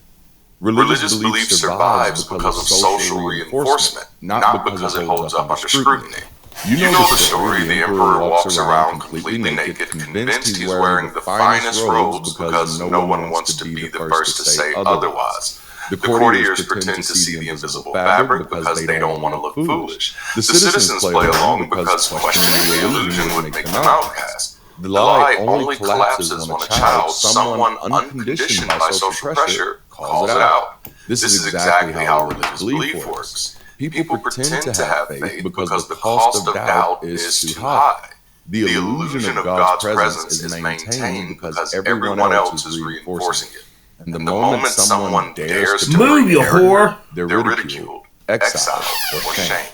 Religious belief survives because of social reinforcement, not because it holds up under scrutiny. You know the story. The emperor walks around completely naked, convinced he's wearing the finest robes because no one wants to be the first to say otherwise. The courtiers pretend to see the invisible fabric because they don't want to look foolish. The citizens play along because questioning the illusion would make them outcast. The lie only collapses when a child, someone unconditioned by social pressure, calls it out. This is exactly how religious belief works. People pretend to have faith because the cost of doubt is too high. The illusion of God's presence is maintained because everyone else is reinforcing it. And the moment someone dares to move, you whore, they're ridiculed, exiled, or shamed.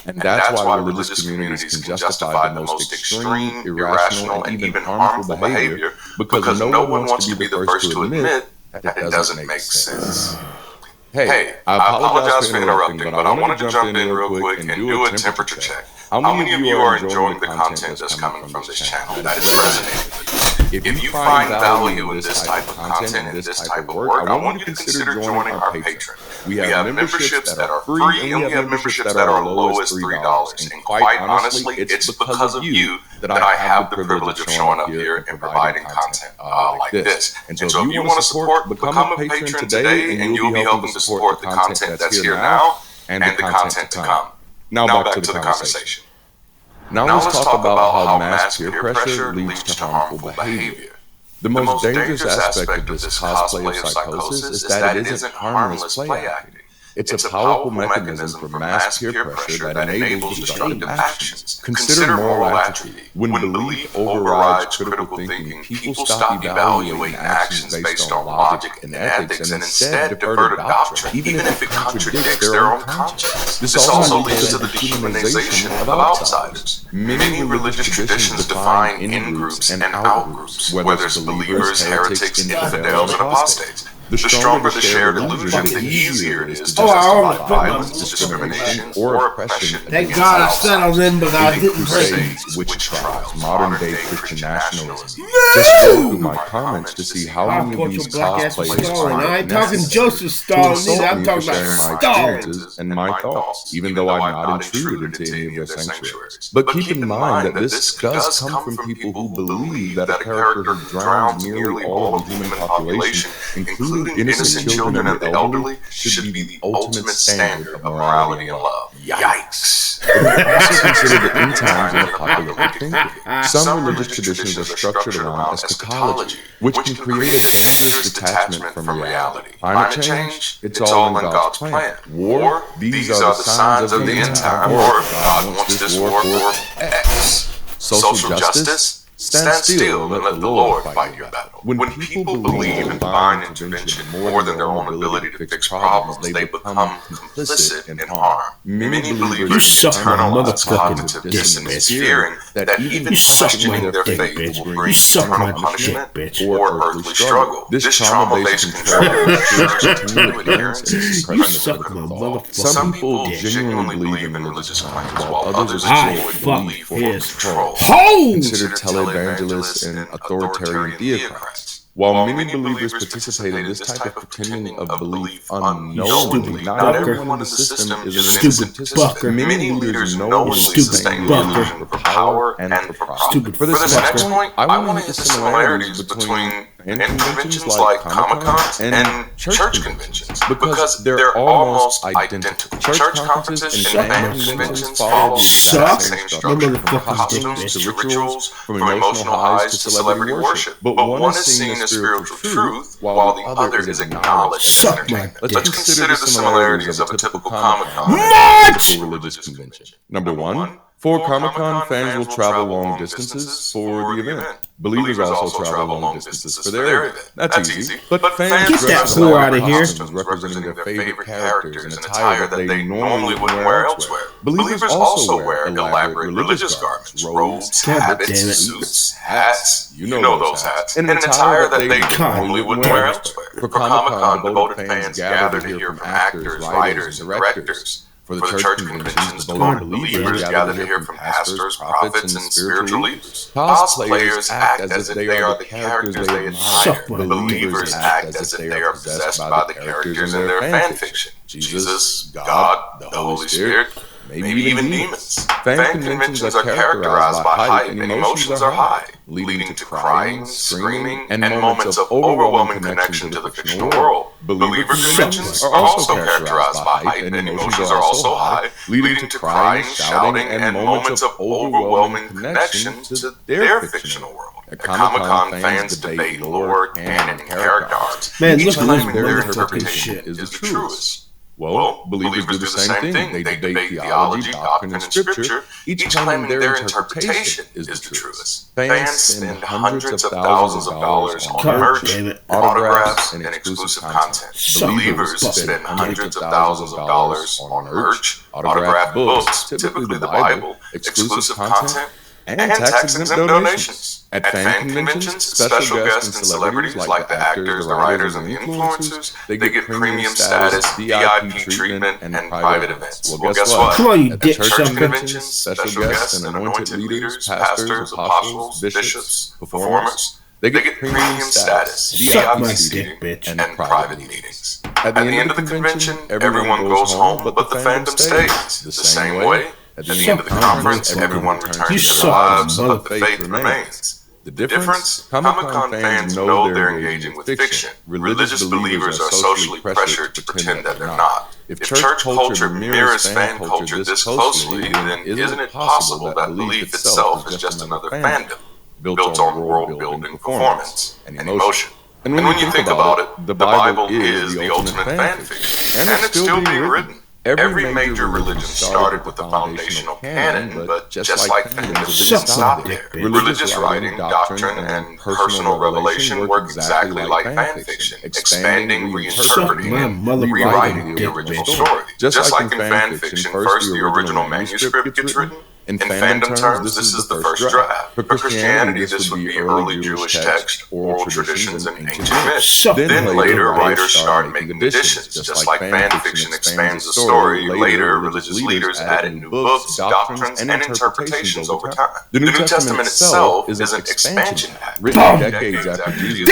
And that's why religious communities can justify the most extreme, irrational, and even harmful behavior because no one wants to be the first to admit that it doesn't make sense. Hey, I apologize for interrupting, but I want to jump in real quick and do a temperature check. How many of you are enjoying the content that's coming from this channel that is resonating with you? If you find value in this type of content and this type of work, I want you to consider joining our Patreon. We have memberships that are free, and we have memberships that are low as $3. And quite honestly, it's because of you that I have the privilege of showing up here and providing content like this. And so if you want to support, become a patron today, and you'll be helping to support the content that's here now and the content to come. Now back to the conversation. Now let's talk about how mass peer pressure leads to harmful behavior. The most dangerous aspect of this cosplay of psychosis is that it isn't harmless play acting. It's a powerful mechanism for mass peer pressure that enables destructive actions. Consider moral atrophy. When belief overrides critical thinking, people stop evaluating actions based on logic and ethics and instead defer to doctrine, even if it contradicts their own conscience. This also leads to the dehumanization of outsiders. Many religious traditions define in-groups and out-groups, whether it's believers, heretics, infidels, and apostates. The stronger the shared illusion, the easier it is to justify violence, discrimination, or oppression. Thank God I settled in, but I didn't break. Crusades, witch trials, modern-day Christian nationalism. Just go through my comments to see how many of these cosplayers are I ain't talking Joseph Stalin either. I'm talking about my Stalin. experiences and my thoughts, even though I'm not intruded into any of their sanctuaries. But keep in mind that this does come from people who believe that a character who drowns nearly all of the human population, including innocent children and the elderly, should be the ultimate standard of morality and love. Yikes. It also considered the end times in apocalyptic thinking. Some religious traditions are structured around eschatology, which can create a dangerous detachment from reality. Climate change, it's all in God's plan. War, these are the signs of the end time. Or God wants this war for X. Social justice, stand still and let the Lord fight your battle. When people believe in divine intervention more than their own ability to fix problems, they become complicit in harm. Many believers internalize cognitive dissonance, fearing that even questioning their faith will bring eternal punishment or earthly struggle. This trauma-based control ensures continued adherence and suppression of the thought. Some people genuinely believe in religious claims, while others exploit belief for control. Consider televangelists and authoritarian theocrats. While many believers participate in this type of pretending of belief unknowingly, not everyone in the system is an innocent participant. Many leaders knowingly sustain the illusion of power and for profit. For this next point, I want to hit the similarities between conventions like Comic-Cons and church conventions, because they're almost identical. Church conferences and fan conventions follow the exact same structure, from costumes to rituals, from emotional highs to celebrity worship. But one is seen as spiritual truth, while the other is acknowledged as entertainment. Let's consider the similarities of a typical Comic-Con and a typical religious convention. Number one, for Comic-Con, fans will travel long distances for the event. Believers also travel long distances for their event. That's easy. But fans dress in elaborate costumes representing their favorite characters in attire that they normally wouldn't wear elsewhere. Believers also wear elaborate religious garments, robes, habits, suits, hats, you know those hats, in an attire that they normally wouldn't wear elsewhere. For Comic-Con, devoted fans gather to hear from actors, writers, and directors. For the church conventions, devoted believers gather to hear from pastors, prophets, and spiritual leaders. Cosplayers act as if they are the characters they admire. Believers act as if they are possessed by the characters in their fan fiction. Jesus, God, the Holy Spirit, maybe even demons. Fan conventions are characterized by hype and emotions are high, leading to crying, screaming, and moments of overwhelming connection to the fictional world. Believer conventions are also characterized by hype and emotions are also high, leading to crying, shouting, and moments of overwhelming connection to their fictional world. At Comic-Con, fans debate lore, canon, and character arcs, each claiming their interpretation is the truest. Well, believers do the same thing. They debate theology, doctrine, and scripture, each claiming their interpretation is the truest. Fans spend hundreds of thousands of dollars on merch, autographs, and exclusive content. Believers spend hundreds of thousands of dollars on merch, autographed books, typically the Bible, exclusive content, and tax-exempt donations. At fan conventions, special guests and celebrities like the actors, the writers, and the influencers, they get premium status, VIP treatment, and private events. Well, guess what? Come on, you At the dick church sucker. conventions, special guests and anointed leaders, pastors, apostles, bishops, performers, they get premium status, Suck my VIP seating, dick, bitch. and private meetings. At the end of the convention, everyone goes home, but the fandom stays. The same way, at the end of the conference, everyone returns to their lives, but the faith remains. The difference? Comic-Con fans know they're engaging with fiction. Religious believers are socially pressured to pretend that they're not. If church culture mirrors fan culture this closely, then isn't it possible that belief itself is just another fandom, built on world-building performance and emotion? And when you think about it, the Bible is the ultimate fan fiction, and it's still being written. Every major religion started with a foundational canon, but just like fandom, it didn't stop there. Religious writing, doctrine, and personal revelation work exactly like fan fiction, expanding, reinterpreting, and rewriting the original story. Just like in fan fiction, first the original manuscript gets written. In fandom terms, this is the first draft. For Christianity, this would be early Jewish text, oral traditions, and ancient myths. Then later, writers started making additions. Just like fan fiction expands the story, later religious leaders added new books, doctrines, and interpretations over time. The New Testament itself is an expansion pack, written decades after Jesus.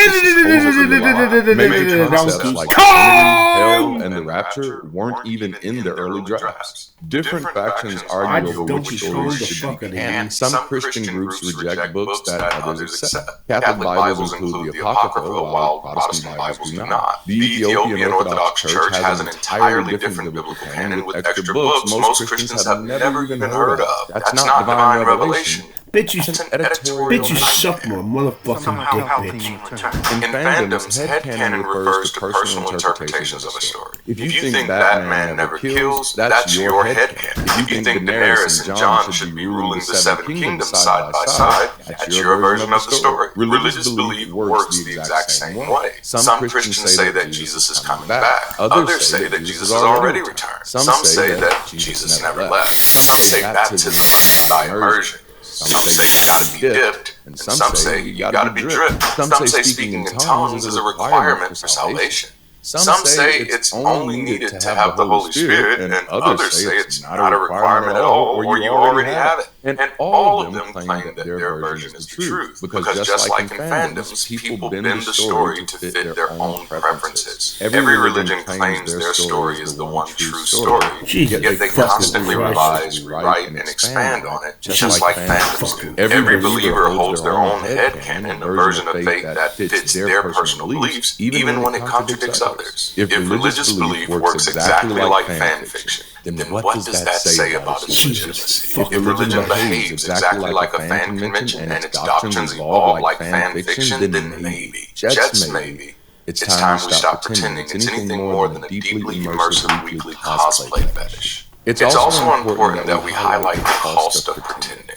Many concepts like hell, and the rapture weren't even in the early drafts. Different factions argue over which stories should be canon. Some Christian groups reject books that others accept. Catholic Bibles include the Apocrypha, while Protestant Bibles do not. The Ethiopian Orthodox Church has an entirely different biblical canon with extra books most Christians have never even heard of. That's not divine revelation. Bitch, you Editorial suck my motherfucking dick, bitch. In fandoms, headcanon refers to personal interpretations of a story. If you think Batman never kills, that's your headcanon. If you think Daenerys and Jon should be ruling the Seven Kingdoms side by side, that's your version of the story. Religious belief works the exact same way. Some Christians say that Jesus is coming back. Others say that Jesus has already returned. Some say that Jesus never left. Some say baptism is by immersion. Some say you gotta be dipped, and some say you gotta be dripped. Some say speaking in tongues is a requirement for salvation. Some say it's only needed to have the Holy Spirit, and others say it's not a requirement at all, or you already have it. And all of them claim that their version is the truth, because just like in fandoms, people bend the story to fit their own preferences. Every religion claims their story is the one true story, yet they constantly revise, rewrite, and expand on it, just like fandoms do. Every believer holds their own headcanon, a version of faith that fits their personal beliefs, even when it contradicts others. If religious belief works exactly like fan fiction, then what does that say about its legitimacy? If religion behaves exactly like a fan convention and its doctrines evolve like fan fiction, then maybe, just maybe, it's time we stop pretending it's anything more than a deeply immersive weekly cosplay fetish. It's also important that we highlight the cost of pretending.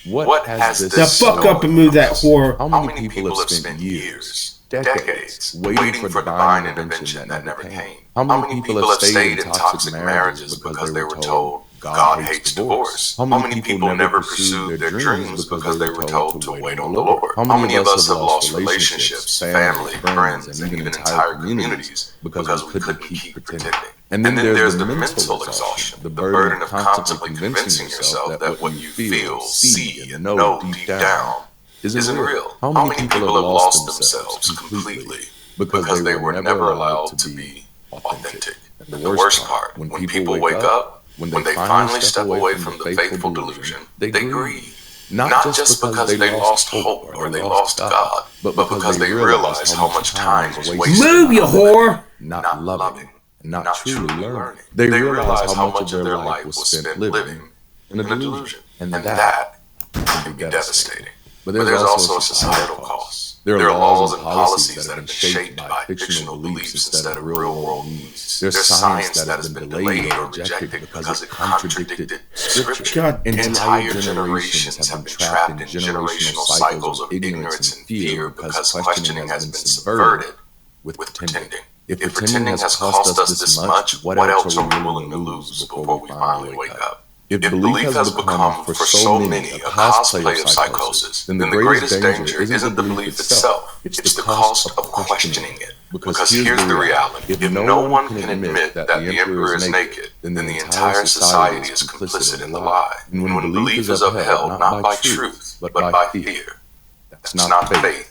What has this... Now fuck up and move that whore. How many people have spent years, decades, waiting for divine intervention that never came? How many people have stayed in toxic marriages because they were told God hates divorce? How many people never pursued their dreams because they were told to wait on the Lord? How many of us have lost relationships, family, friends, and even entire communities because we couldn't keep pretending? And then there's the mental exhaustion, the burden of constantly convincing yourself that what you feel, see, and know deep down isn't real. How many people have lost themselves completely because they were never allowed to be authentic? And the worst part, when people wake up, when they finally step away from the faithful delusion, they grieve. Not just because they lost hope or they lost God, but because they realize how much time was wasted. Move, you whore! Not loving, not truly learning. They realize how much of their life was spent living in a delusion. And that can be devastating. But there's also a societal cost. There are laws and policies that have been shaped by fictional beliefs instead of real-world needs. There's science that has been delayed or rejected because it contradicted Scripture. Entire generations have been trapped in generational cycles of ignorance and fear because questioning has been subverted with pretending. If pretending has cost us this much, what else are we willing to lose before we finally wake up? If belief has become for so many a cosplay of psychosis, then the greatest danger isn't the belief itself, it's the cost of questioning it. Because here's the reality. If no one can admit that the emperor is naked, then the entire society is complicit in the lie. And when belief is upheld not by truth, but by fear, that's not faith.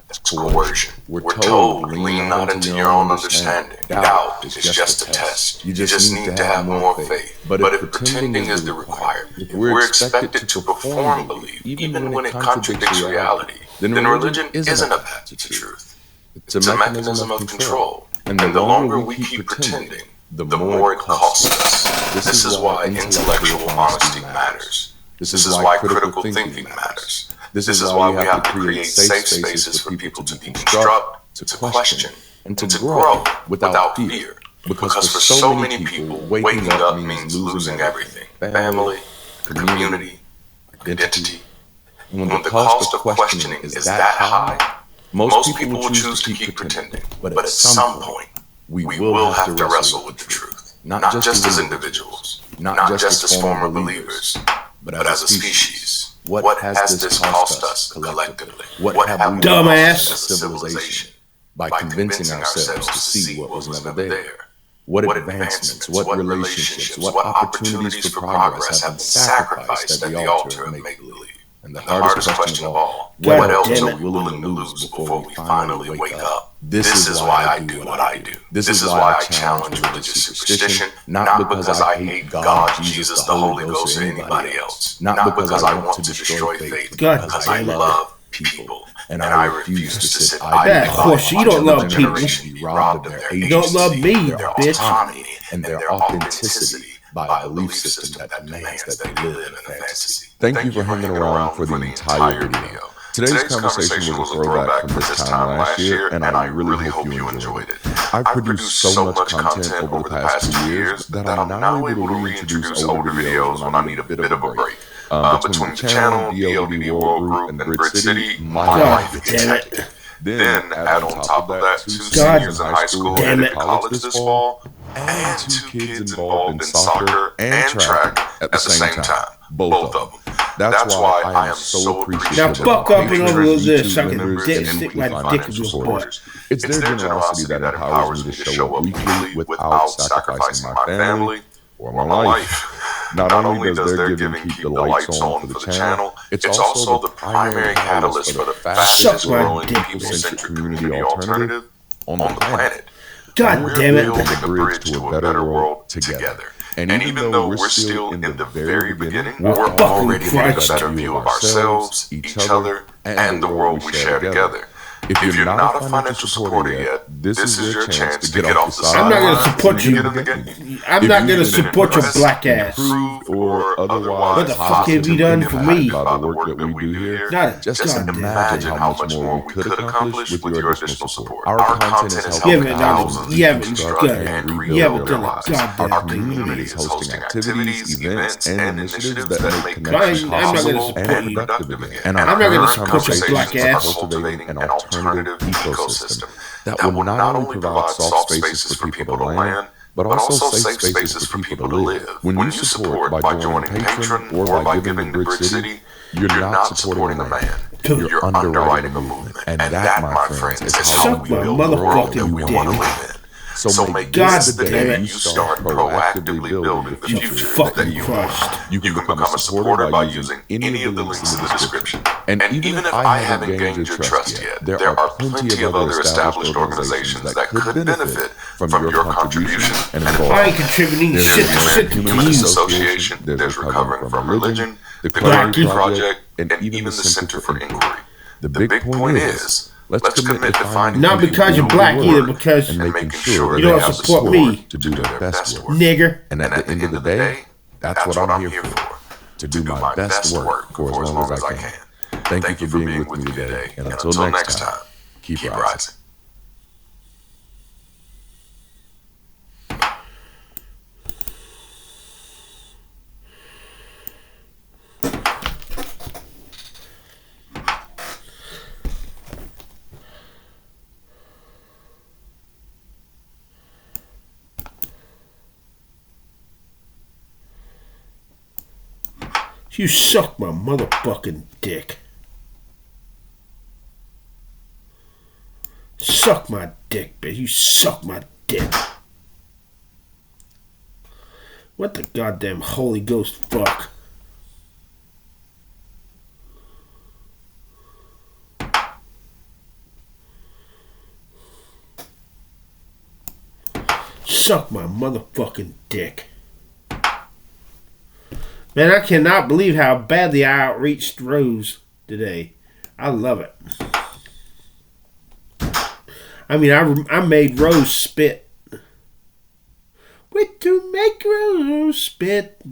That's coercion. We're told, lean not into your own understanding. Doubt is just a test. You just need to have more faith. But if pretending is the requirement, if we're expected to perform belief, even when it contradicts reality, then religion isn't a path to truth. It's a mechanism of control. And the longer we keep pretending, the more it costs us. This is why intellectual honesty matters. This is why critical thinking matters. This is why we have to create safe spaces for people to deconstruct, to question, and to grow without fear. Because for so many people, waking up means losing everything. Family, community, identity. And when the cost of questioning is that high, most people will choose to keep pretending. But at some point, we will have to wrestle with the truth. Not just as individuals, not just as former believers, but as a species. What has this cost us collectively? What have we lost as a civilization by convincing ourselves to see what was never there? What advancements, what relationships, what opportunities for progress have been sacrificed at the altar of make-believe? And the hardest question of all, what else are we willing to lose before we finally wake up? This is why I do what I do. This is why I challenge religious superstition, not because I hate God, Jesus, the Holy Ghost, or anybody else. Not because I want to destroy faith, because I love people. And I refuse to sit idly. Of course, you don't love people. Robbed of their You don't love me, their bitch. autonomy, and their authenticity by a belief system that demands that they live in a fantasy. Thank you for hanging around for the entire video. Today's conversation was a throwback from this time last year, and I really hope you enjoyed it. I've produced so much content over the past 2 years that I'm now able to reintroduce older videos when I need a bit of a break. Between the channel, DLD World Group, and Grid City, my life is hectic. Then add on top of that 2 seniors in high school and college this fall, and 2 kids involved in soccer and track at the same time. Both of them. That's why I am so appreciative. Now buck up and over this so I can stick my dick in your butt. It's their generosity that empowers me to show up weekly without sacrificing my family or my life. Not only does their giving keep the lights on for the channel, it's also the primary catalyst for the fastest growing people-centric community alternative on the planet. God damn it. We're building a bridge to a better world together. And even though we're still in the very beginning, we're already getting a better view of ourselves, each other, and the world we share together. If you're not a financial supporter yet, this is your chance to get off the I'm sidelines. not going to support you. I'm not going to support your black ass. Or otherwise, What the fuck have you done for me? By the work that we do here, Not just goddamn. imagine how much more we could accomplish with your additional support. Our content is helping You haven't thousands done and rebuild you haven't their done a lives. goddamn Our thing. community is hosting activities, events, and initiatives that make I'm connection not gonna possible support and you. productive again. And I'm our not gonna current support your conversations black are ass. cultivating an alternative ecosystem that will not only provide soft spaces for people to land, but also safe spaces for people to live. When you support by joining Patreon or by giving to Grid City, you're not supporting a man. You're underwriting a movement. And that, my friends, is how we build the world that we want to live in. So make this the day you start proactively building the future that you want. You can become a supporter by using any of the links in the description. And even if I haven't gained your trust yet, there are plenty of other established organizations that could benefit from your contribution and I ain't involvement. contributing There's shit the to American Human you. Association, there's Recovering from Religion, the Clarity Project, and even the Center for Inquiry. The big point is, let's commit to finding Not people because who you're do black the either, work because and making sure you they don't have the support me. to do their best work. nigger. And at the end of the day, that's what I'm here for. To do my best work for as long as I can. Thank you for being with me today. And until next time, keep rising. You suck my motherfucking dick. Suck my dick, bitch. You suck my dick. What the goddamn Holy Ghost fuck? Suck my motherfucking dick. Man, I cannot believe how badly I outreached Rose today. I love it. I mean, I made Rose spit. Wait to make Rose spit.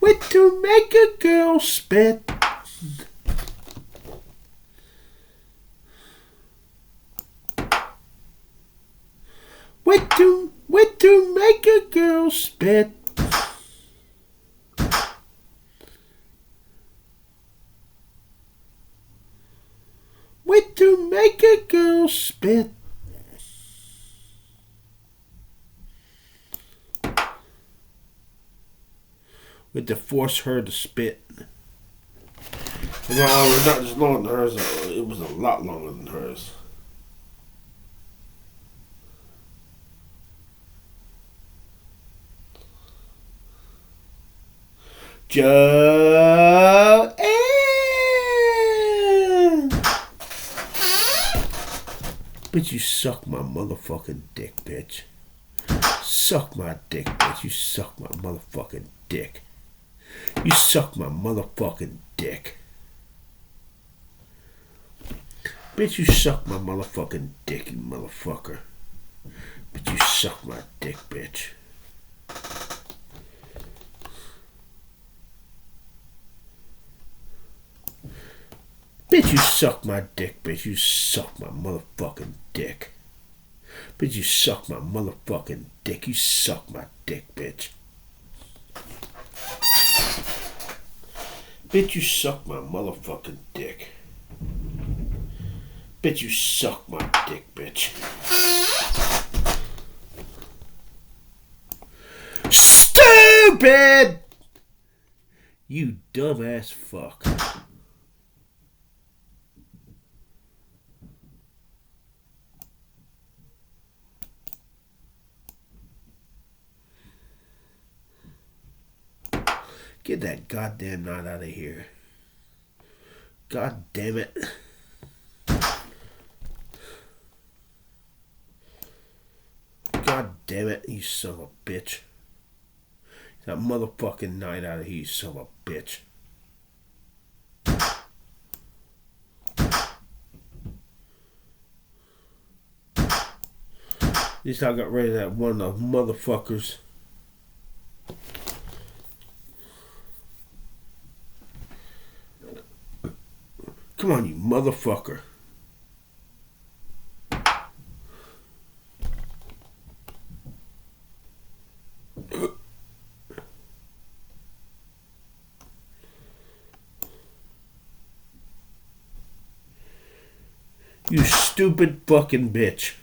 Wait to make a girl spit. Wait to make a girl spit. Wait to make a girl spit. Wait to force her to spit. Well, it's not just longer than hers, it was a lot longer than hers. Joanne. Bitch, you suck my motherfucking dick, bitch. Suck my dick, bitch. You suck my motherfucking dick. You suck my motherfucking dick. Bitch, you suck my motherfucking dick, you motherfucker. Bitch, you suck my dick, bitch. Bitch, you suck my dick, bitch. You suck my motherfucking dick. Bitch, you suck my motherfucking dick. You suck my dick, bitch. Bitch, you suck my motherfucking dick. Bitch, you suck my dick, bitch. Stupid! You dumbass fuck. Get that goddamn knot out of here. God damn it. God damn it, you son of a bitch. That motherfucking night out of here, you son of a bitch. At least I got rid of that one of those motherfuckers. Come on, you motherfucker. You stupid fucking bitch.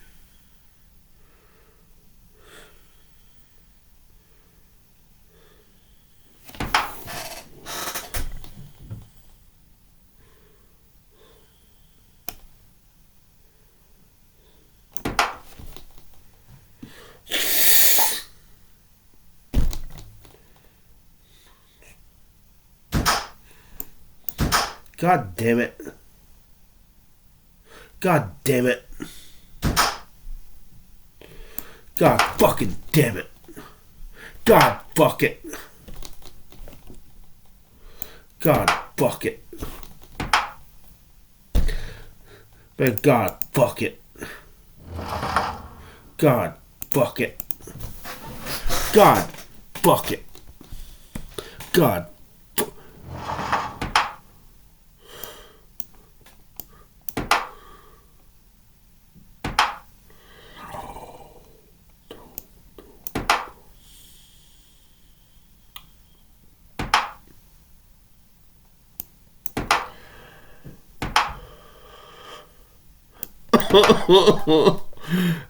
God damn it. God damn it. God fucking damn it. God fuck it. God fuck it. Man, God fuck it. God fuck it. God fuck it. God.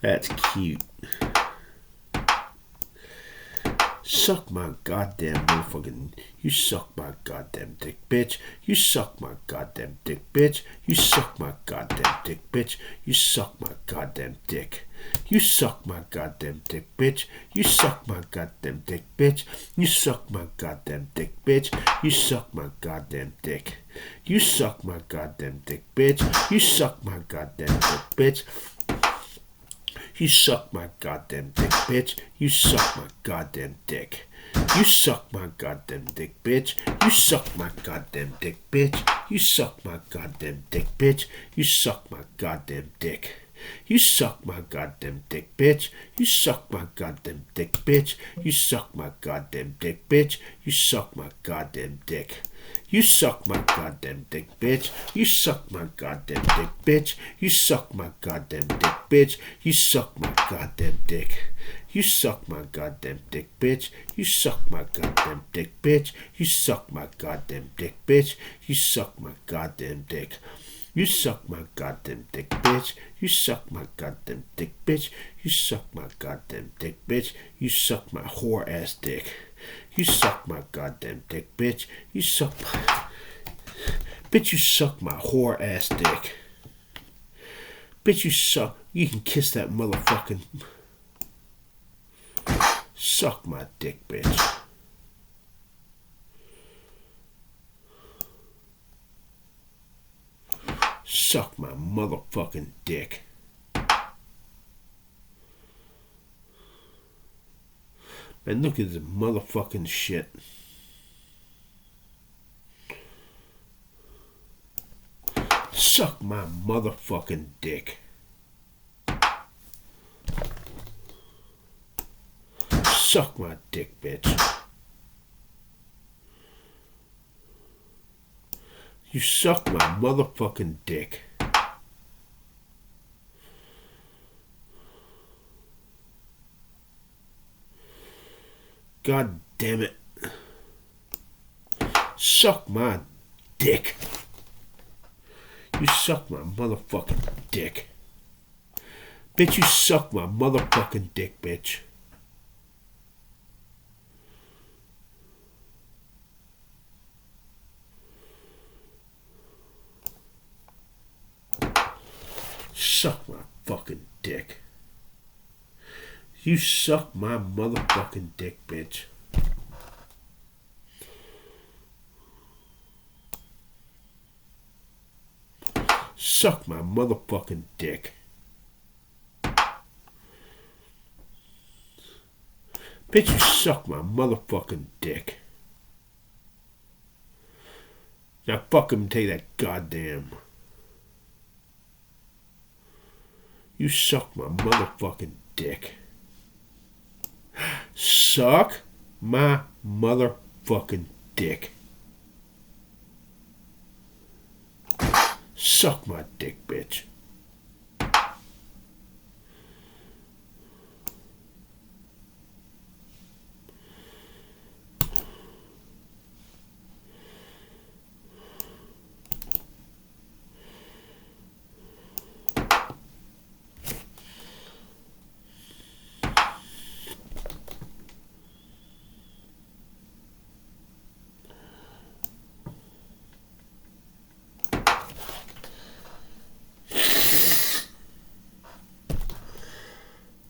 That's cute. Suck my goddamn motherfucking. You suck my goddamn dick, bitch. You suck my goddamn dick, bitch. You suck my goddamn dick, bitch. You suck my goddamn dick. You suck my goddamn dick, bitch. You suck my goddamn dick, bitch. You suck my goddamn dick, bitch. You suck my goddamn dick. You suck my goddamn dick, bitch. You suck my goddamn dick, bitch. You suck my goddamn dick, bitch. You suck my goddamn dick. You suck my goddamn dick, bitch. You suck my goddamn dick, bitch. You suck my goddamn dick, bitch. You suck my goddamn dick. You suck my goddamn dick, bitch. You suck my goddamn dick, bitch. You suck my goddamn dick, bitch. You suck my goddamn dick. You suck my goddamn dick, bitch. You suck my goddamn dick, bitch. You suck my goddamn dick, bitch. You suck my goddamn dick. You suck my goddamn dick, bitch. You suck my goddamn dick, bitch. You suck my goddamn dick, bitch. You suck my goddamn dick. You suck my goddamn dick, bitch. You suck my goddamn dick, bitch. You suck my goddamn dick, bitch. You suck my whore ass dick. You suck my goddamn dick, bitch. You suck my... Bitch, you suck my whore ass dick. Bitch, you suck... You can kiss that motherfucking... Suck my dick, bitch. Suck my motherfucking dick. Man, look at this motherfucking shit. Suck my motherfucking dick. Suck my dick, bitch. You suck my motherfucking dick. God damn it. Suck my dick. You suck my motherfucking dick. Bitch, you suck my motherfucking dick, bitch. Suck my fucking dick. You suck my motherfucking dick, bitch. Suck my motherfucking dick. Bitch, you suck my motherfucking dick. Now fuck him and take that goddamn. You suck my motherfucking dick. Suck my motherfucking dick. Suck my dick, bitch.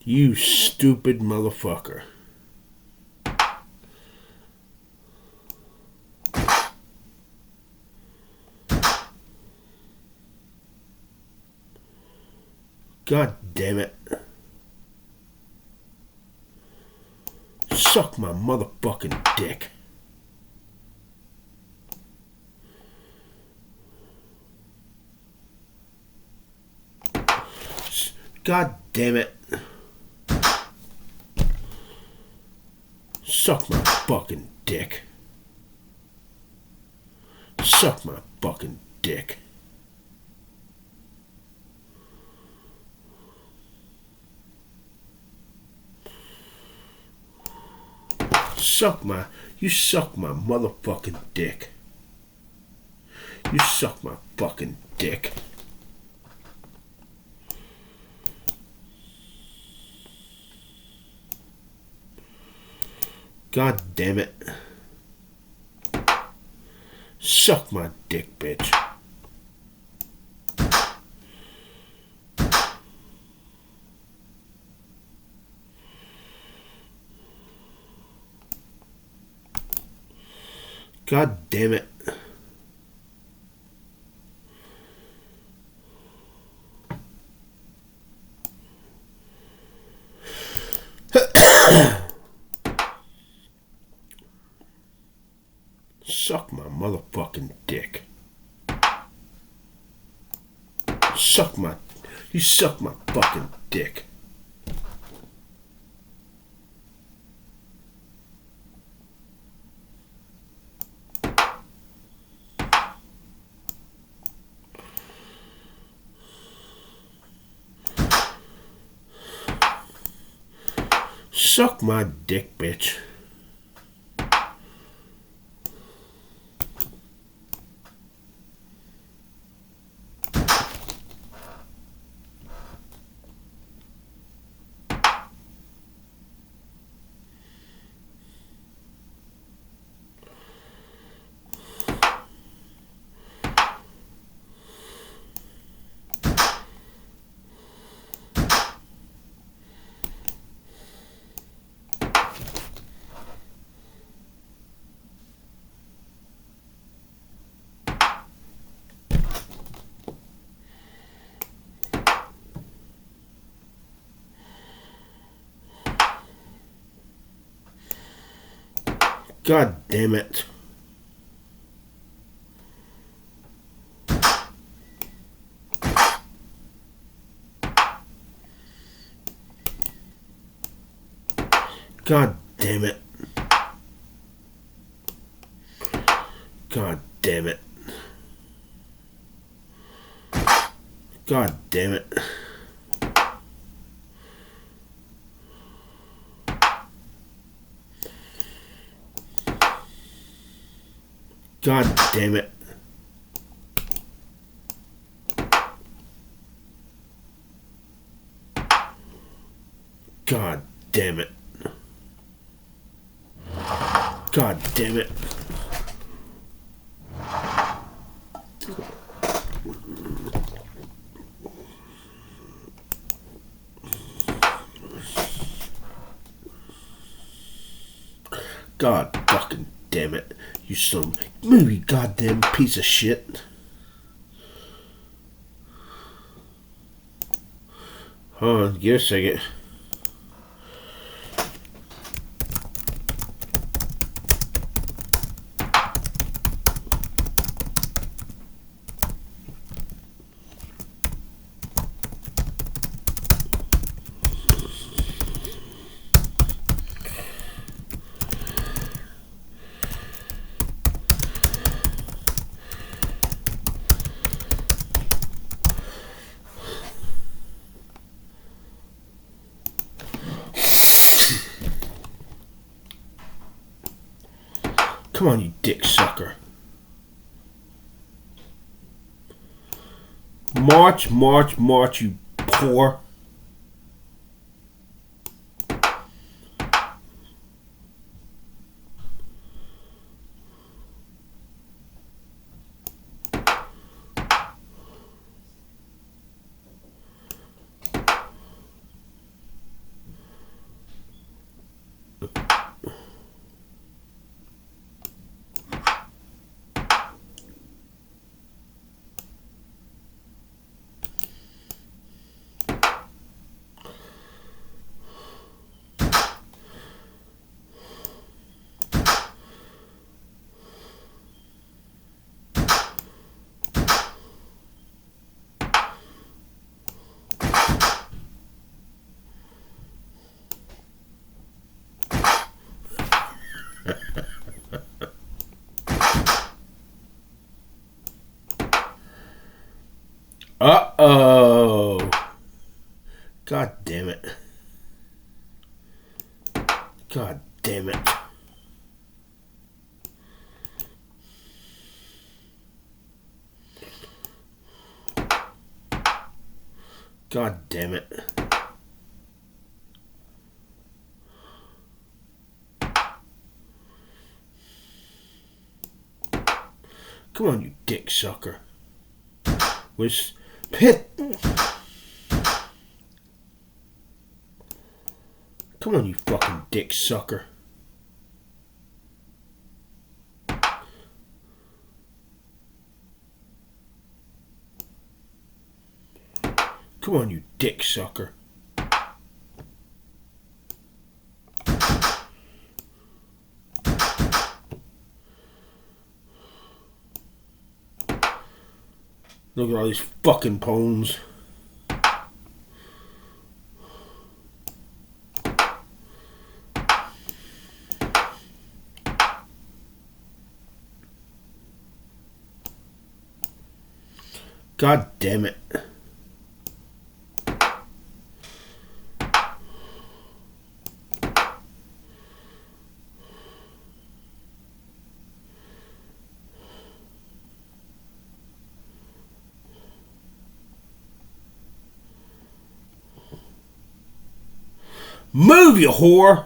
You stupid motherfucker. God damn it. Suck my motherfucking dick. God damn it. Suck my fucking dick. Suck my fucking dick. You suck my motherfucking dick. You suck my fucking dick. God damn it. Suck my dick, bitch. God damn it. Suck my motherfucking dick. You suck my fucking dick. Suck my dick, bitch. God damn it. God damn it. God damn it. God damn it. God damn it. God damn it. God damn it. God fucking damn it. You some movie goddamn piece of shit. Hold on, give a second. Come on, you dick sucker. March, march, march, you whore. Uh-oh. God damn it. God damn it. God damn it. dick sucker. Which pit? Come on, you fucking dick sucker. Come on, you dick sucker. Look at all these fucking poems. God damn it. Move, you whore!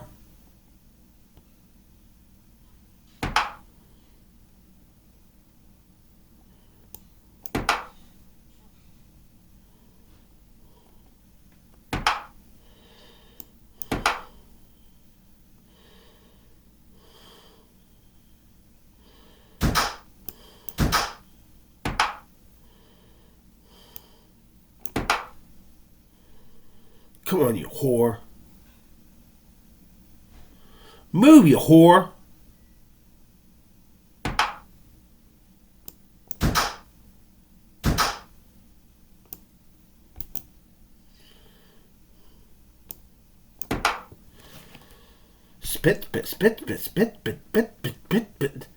Come on, you whore. Move, you whore. Spit, spit, spit, spit, spit, spit, spit, spit, spit, spit.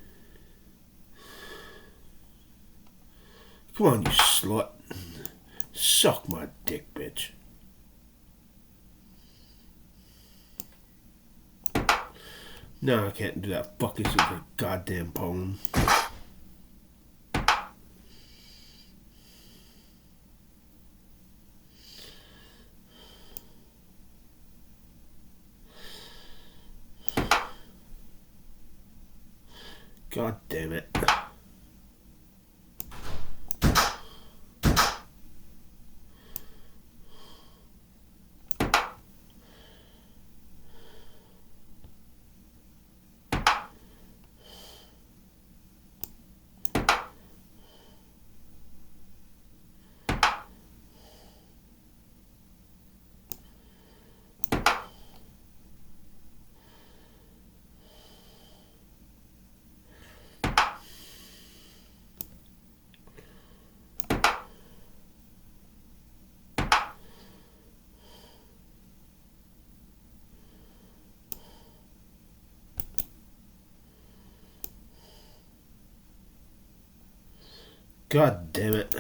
Come on, you slut. Suck my dick, bitch. No, I can't do that fucking stupid goddamn poem. God damn it. God damn it.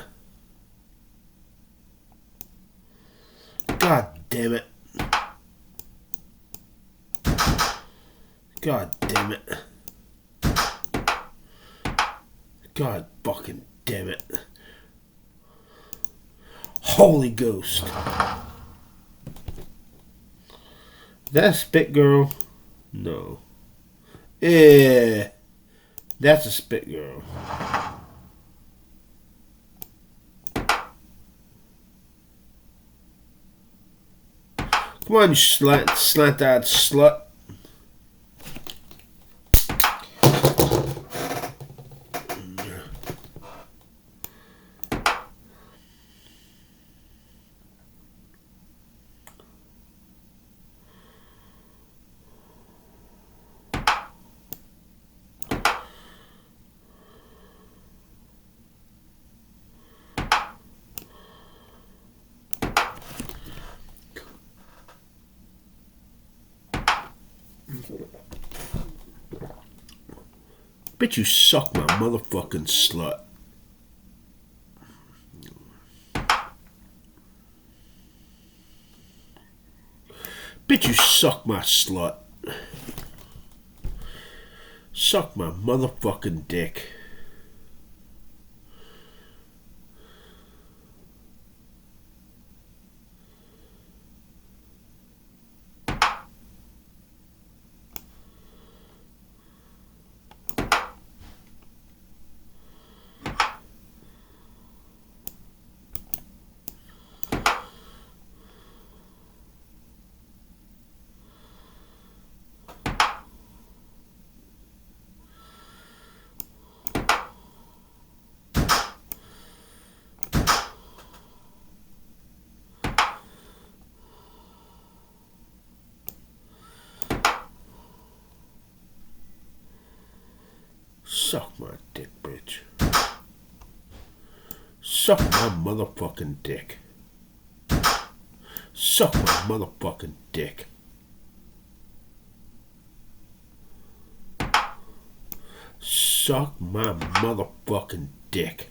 God damn it. God damn it. God fucking damn it. Holy Ghost. That a spit girl? No. Yeah. That's a spit girl. Come on, you slant-eyed slut. Bitch, you suck my motherfucking slut. Bitch, you suck my slut. Suck my motherfucking dick. Suck my motherfucking dick. Suck my motherfucking dick. Suck my motherfucking dick.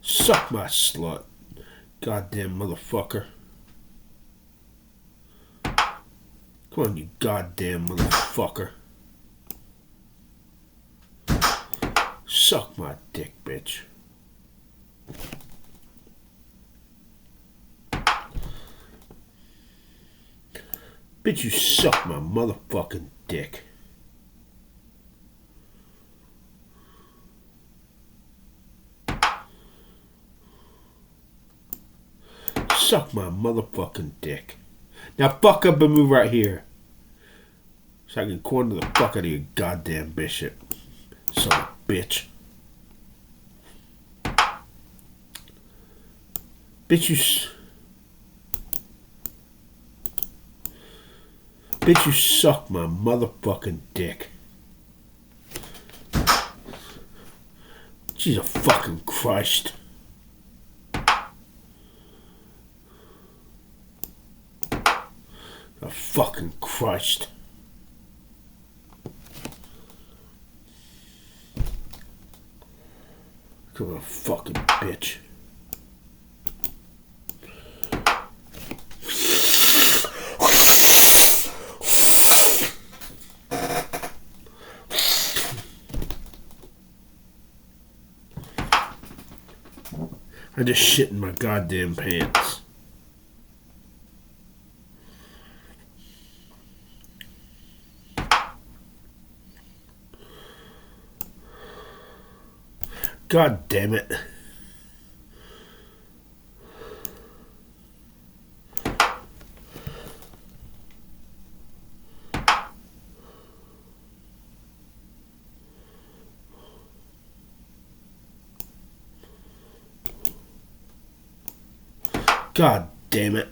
Suck my slut. Goddamn motherfucker. Come on, you goddamn motherfucker. Suck my dick, bitch. Bitch, you suck my motherfucking dick. Suck my motherfucking dick. Now fuck up and move right here, so I can corner the fuck out of your goddamn bishop. Son of a bitch. Bitch, you suck my motherfucking dick. Jesus fucking Christ. Oh, fucking Christ. Come on, fucking bitch. I just shit in my goddamn pants. God damn it. God damn it.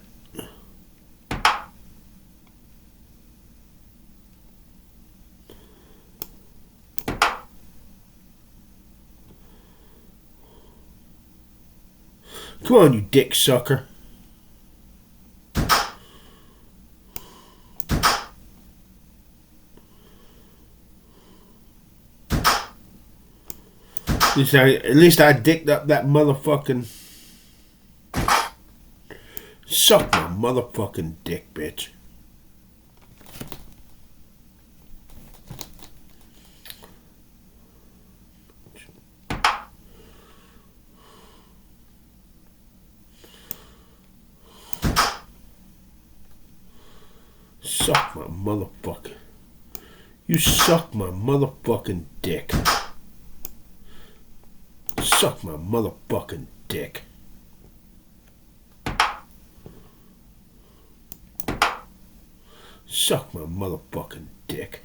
Come on, you dick sucker. At least I dicked up that motherfucking... Suck my motherfucking dick, bitch. Suck my motherfucking... You suck my motherfucking dick. Suck my motherfucking dick. Suck my motherfucking dick.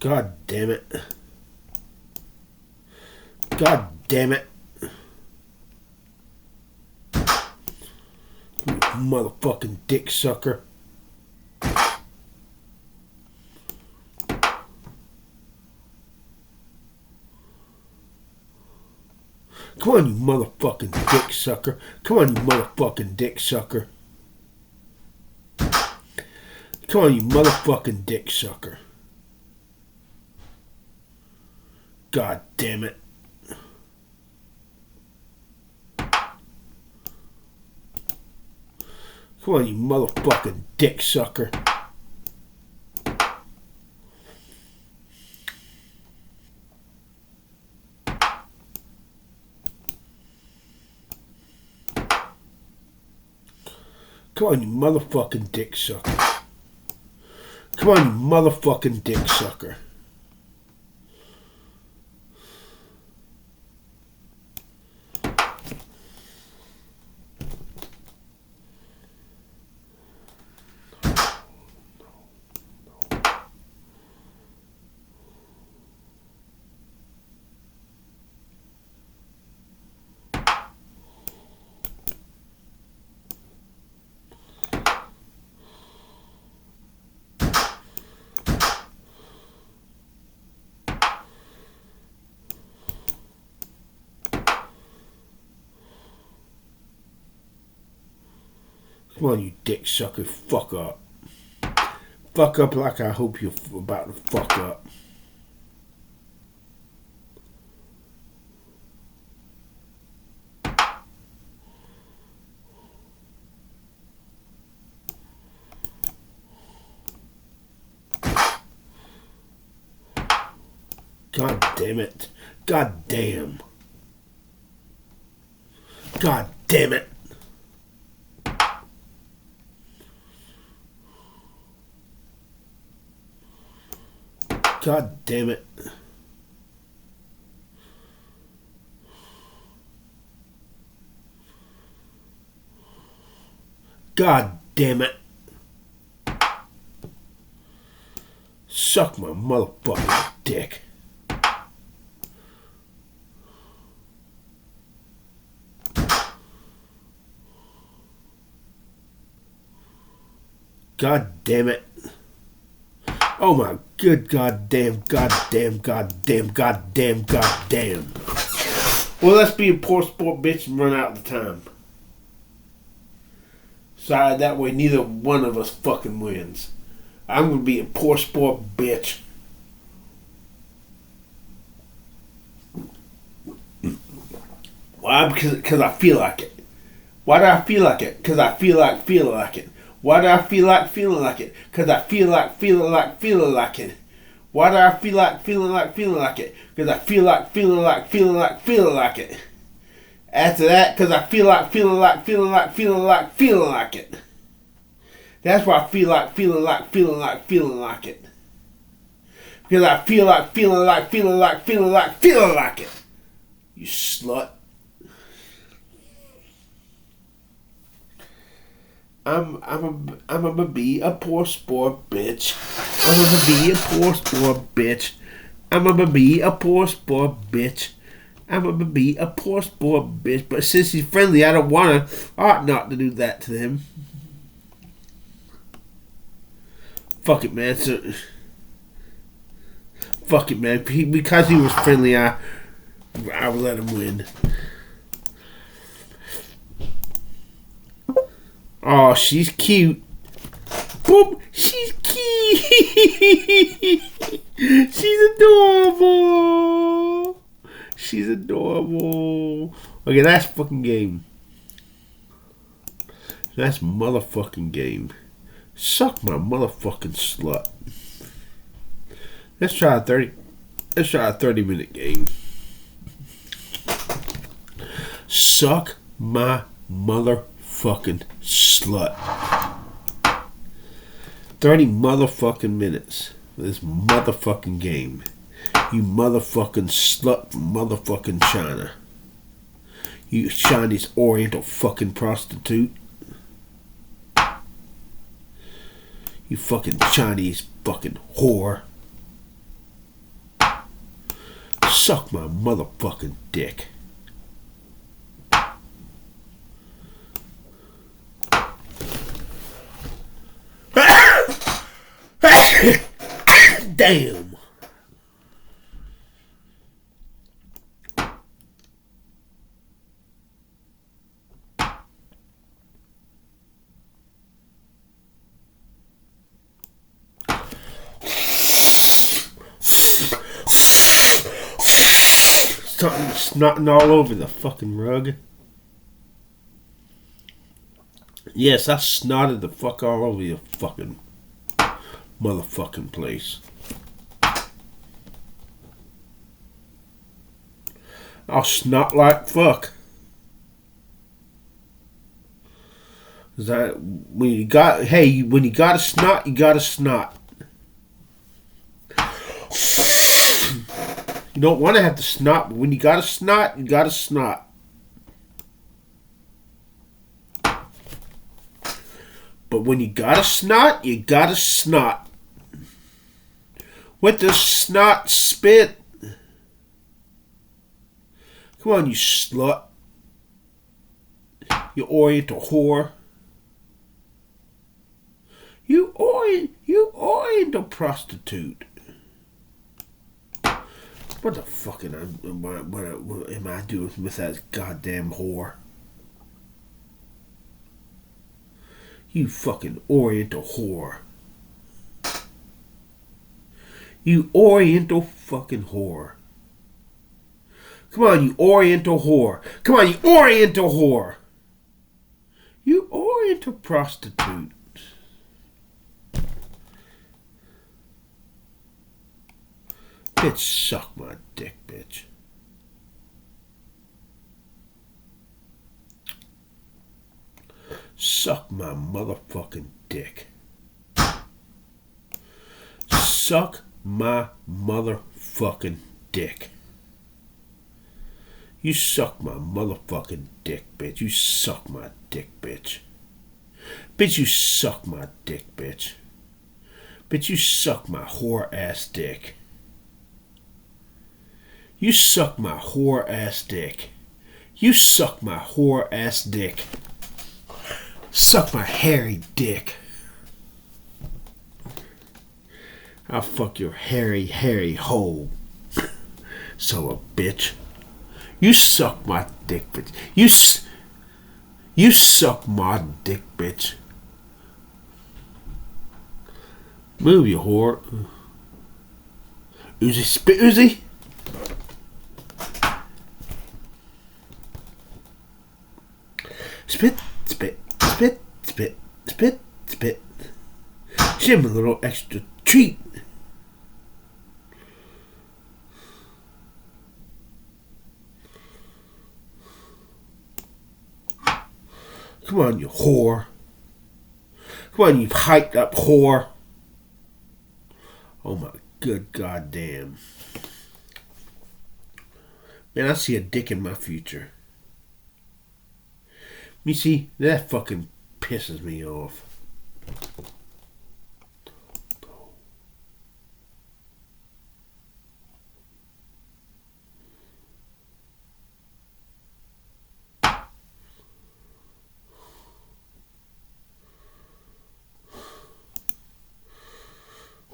God damn it. God damn it. You motherfucking dick sucker. Come on, you motherfucking dick sucker. Come on, you motherfucking dick sucker. Come on, you motherfucking dick sucker. God damn it. Come on, you motherfucking dick sucker. Come on, you motherfucking dick sucker. Come on, you motherfucking dick sucker. Come on, you dick sucker, fuck up. Fuck up like I hope you're about to fuck up. God damn it. God damn. God damn it. God damn it. God damn it. Suck my motherfucking dick. God damn it. Oh my good goddamn, goddamn, goddamn, goddamn, goddamn. Well, let's be a poor sport bitch and run out the time. So that way neither one of us fucking wins. I'm gonna be a poor sport bitch. Why? Because I feel like it. Why do I feel like it? Because I feel like feeling like it. Why do I feel like feeling like it? Because I feel like feeling like it. Why do I feel like feeling like it? Because I feel like feeling like it. After that, because I feel like feeling like it. That's why I feel like feeling like it. Because I feel like feeling like it. You slut. I'm gonna be a poor sport bitch. I'm gonna be a poor sport bitch. I'm gonna be a poor sport bitch. I'm gonna be a poor sport bitch. But since he's friendly, I ought not to do that to him. Fuck it, man. Fuck it, man. Because he was friendly, I would let him win. Oh, she's cute. Boop, she's cute. She's adorable. She's adorable. Okay, that's fucking game. That's motherfucking game. Suck my motherfucking slut. Let's try a 30-minute game. Suck my motherfucking slut. 30 motherfucking minutes for this motherfucking game. You motherfucking slut from motherfucking China. You Chinese Oriental fucking prostitute. You fucking Chinese fucking whore. Suck my motherfucking dick. Damn. Something snotting all over the fucking rug. Yes, I snotted the fuck all over your fucking motherfucking place. I'll snot like fuck. When you got a snot, you got a snot. You don't want to have to snot, but when you got a snot, you got a snot. But when you got a snot, you got a snot. What does snot spit? Come on, you slut. You Oriental whore. You Oriental prostitute. What the fuck am I doing with that goddamn whore? You fucking Oriental whore. You Oriental fucking whore. Come on, you Oriental whore. Come on, you Oriental whore. You Oriental prostitute. Bitch, suck my dick, bitch. Suck my motherfucking dick. Suck my motherfucking dick. You suck my motherfucking dick, bitch. You suck my dick, bitch. Bitch, you suck my dick, bitch. Bitch, you suck my whore ass dick. You suck my whore ass dick. You suck my whore ass dick. Suck my hairy dick. I'll fuck your hairy hole. So a bitch. You suck my dick, bitch. You suck my dick, bitch. Move, you whore. Uzi, spit, Uzi. Spit, spit, spit, spit, spit, spit. Give him a little extra treat. Come on, you whore. Come on, you hyped up whore. Oh my good goddamn. Man, I see a dick in my future. You see, that fucking pisses me off.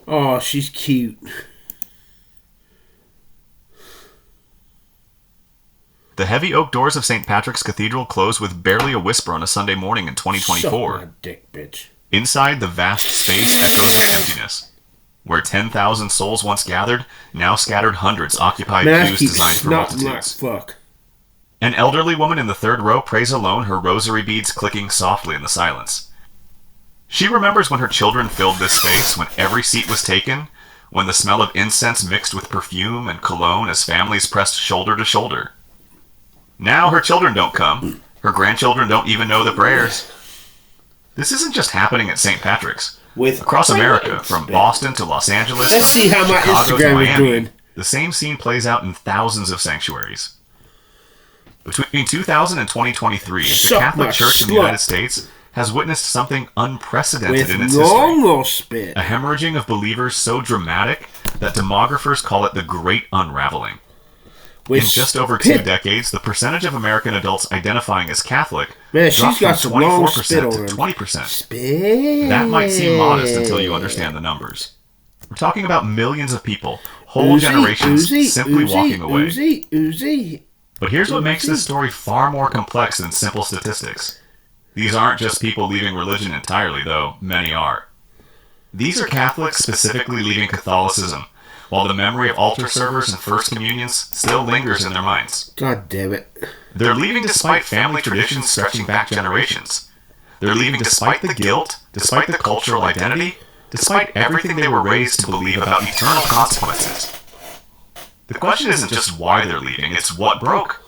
Oh, she's cute. The heavy oak doors of St. Patrick's Cathedral close with barely a whisper on a Sunday morning in 2024. Suck my dick, bitch. Inside, the vast space echoes with emptiness. Where 10,000 souls once gathered, now scattered hundreds occupy pews designed for multitudes. Like fuck. An elderly woman in the third row prays alone, her rosary beads clicking softly in the silence. She remembers when her children filled this space, when every seat was taken, when the smell of incense mixed with perfume and cologne as families pressed shoulder to shoulder. Now her children don't come. Her grandchildren don't even know the prayers. This isn't just happening at St. Patrick's. Across America, from Boston to Los Angeles, let's see how my Chicago to Instagram Miami, is doing. the same scene plays out in thousands of sanctuaries. Between 2000 and 2023, the Catholic Church in the United States has witnessed something unprecedented in its history. A hemorrhaging of believers so dramatic that demographers call it the Great Unraveling. In just over 2 decades, the percentage of American adults identifying as Catholic dropped from 24% to 20%. That might seem modest until you understand the numbers. We're talking about millions of people, whole generations simply walking away. But here's what makes this story far more complex than simple statistics. These aren't just people leaving religion entirely, though many are. These are Catholics specifically leaving Catholicism, while the memory of altar servers and First Communions still lingers in their minds. God damn it. They're leaving despite family traditions stretching back generations. They're leaving despite the guilt, despite the cultural identity, despite everything they were raised to believe about eternal consequences. The question isn't just why they're leaving, it's what broke.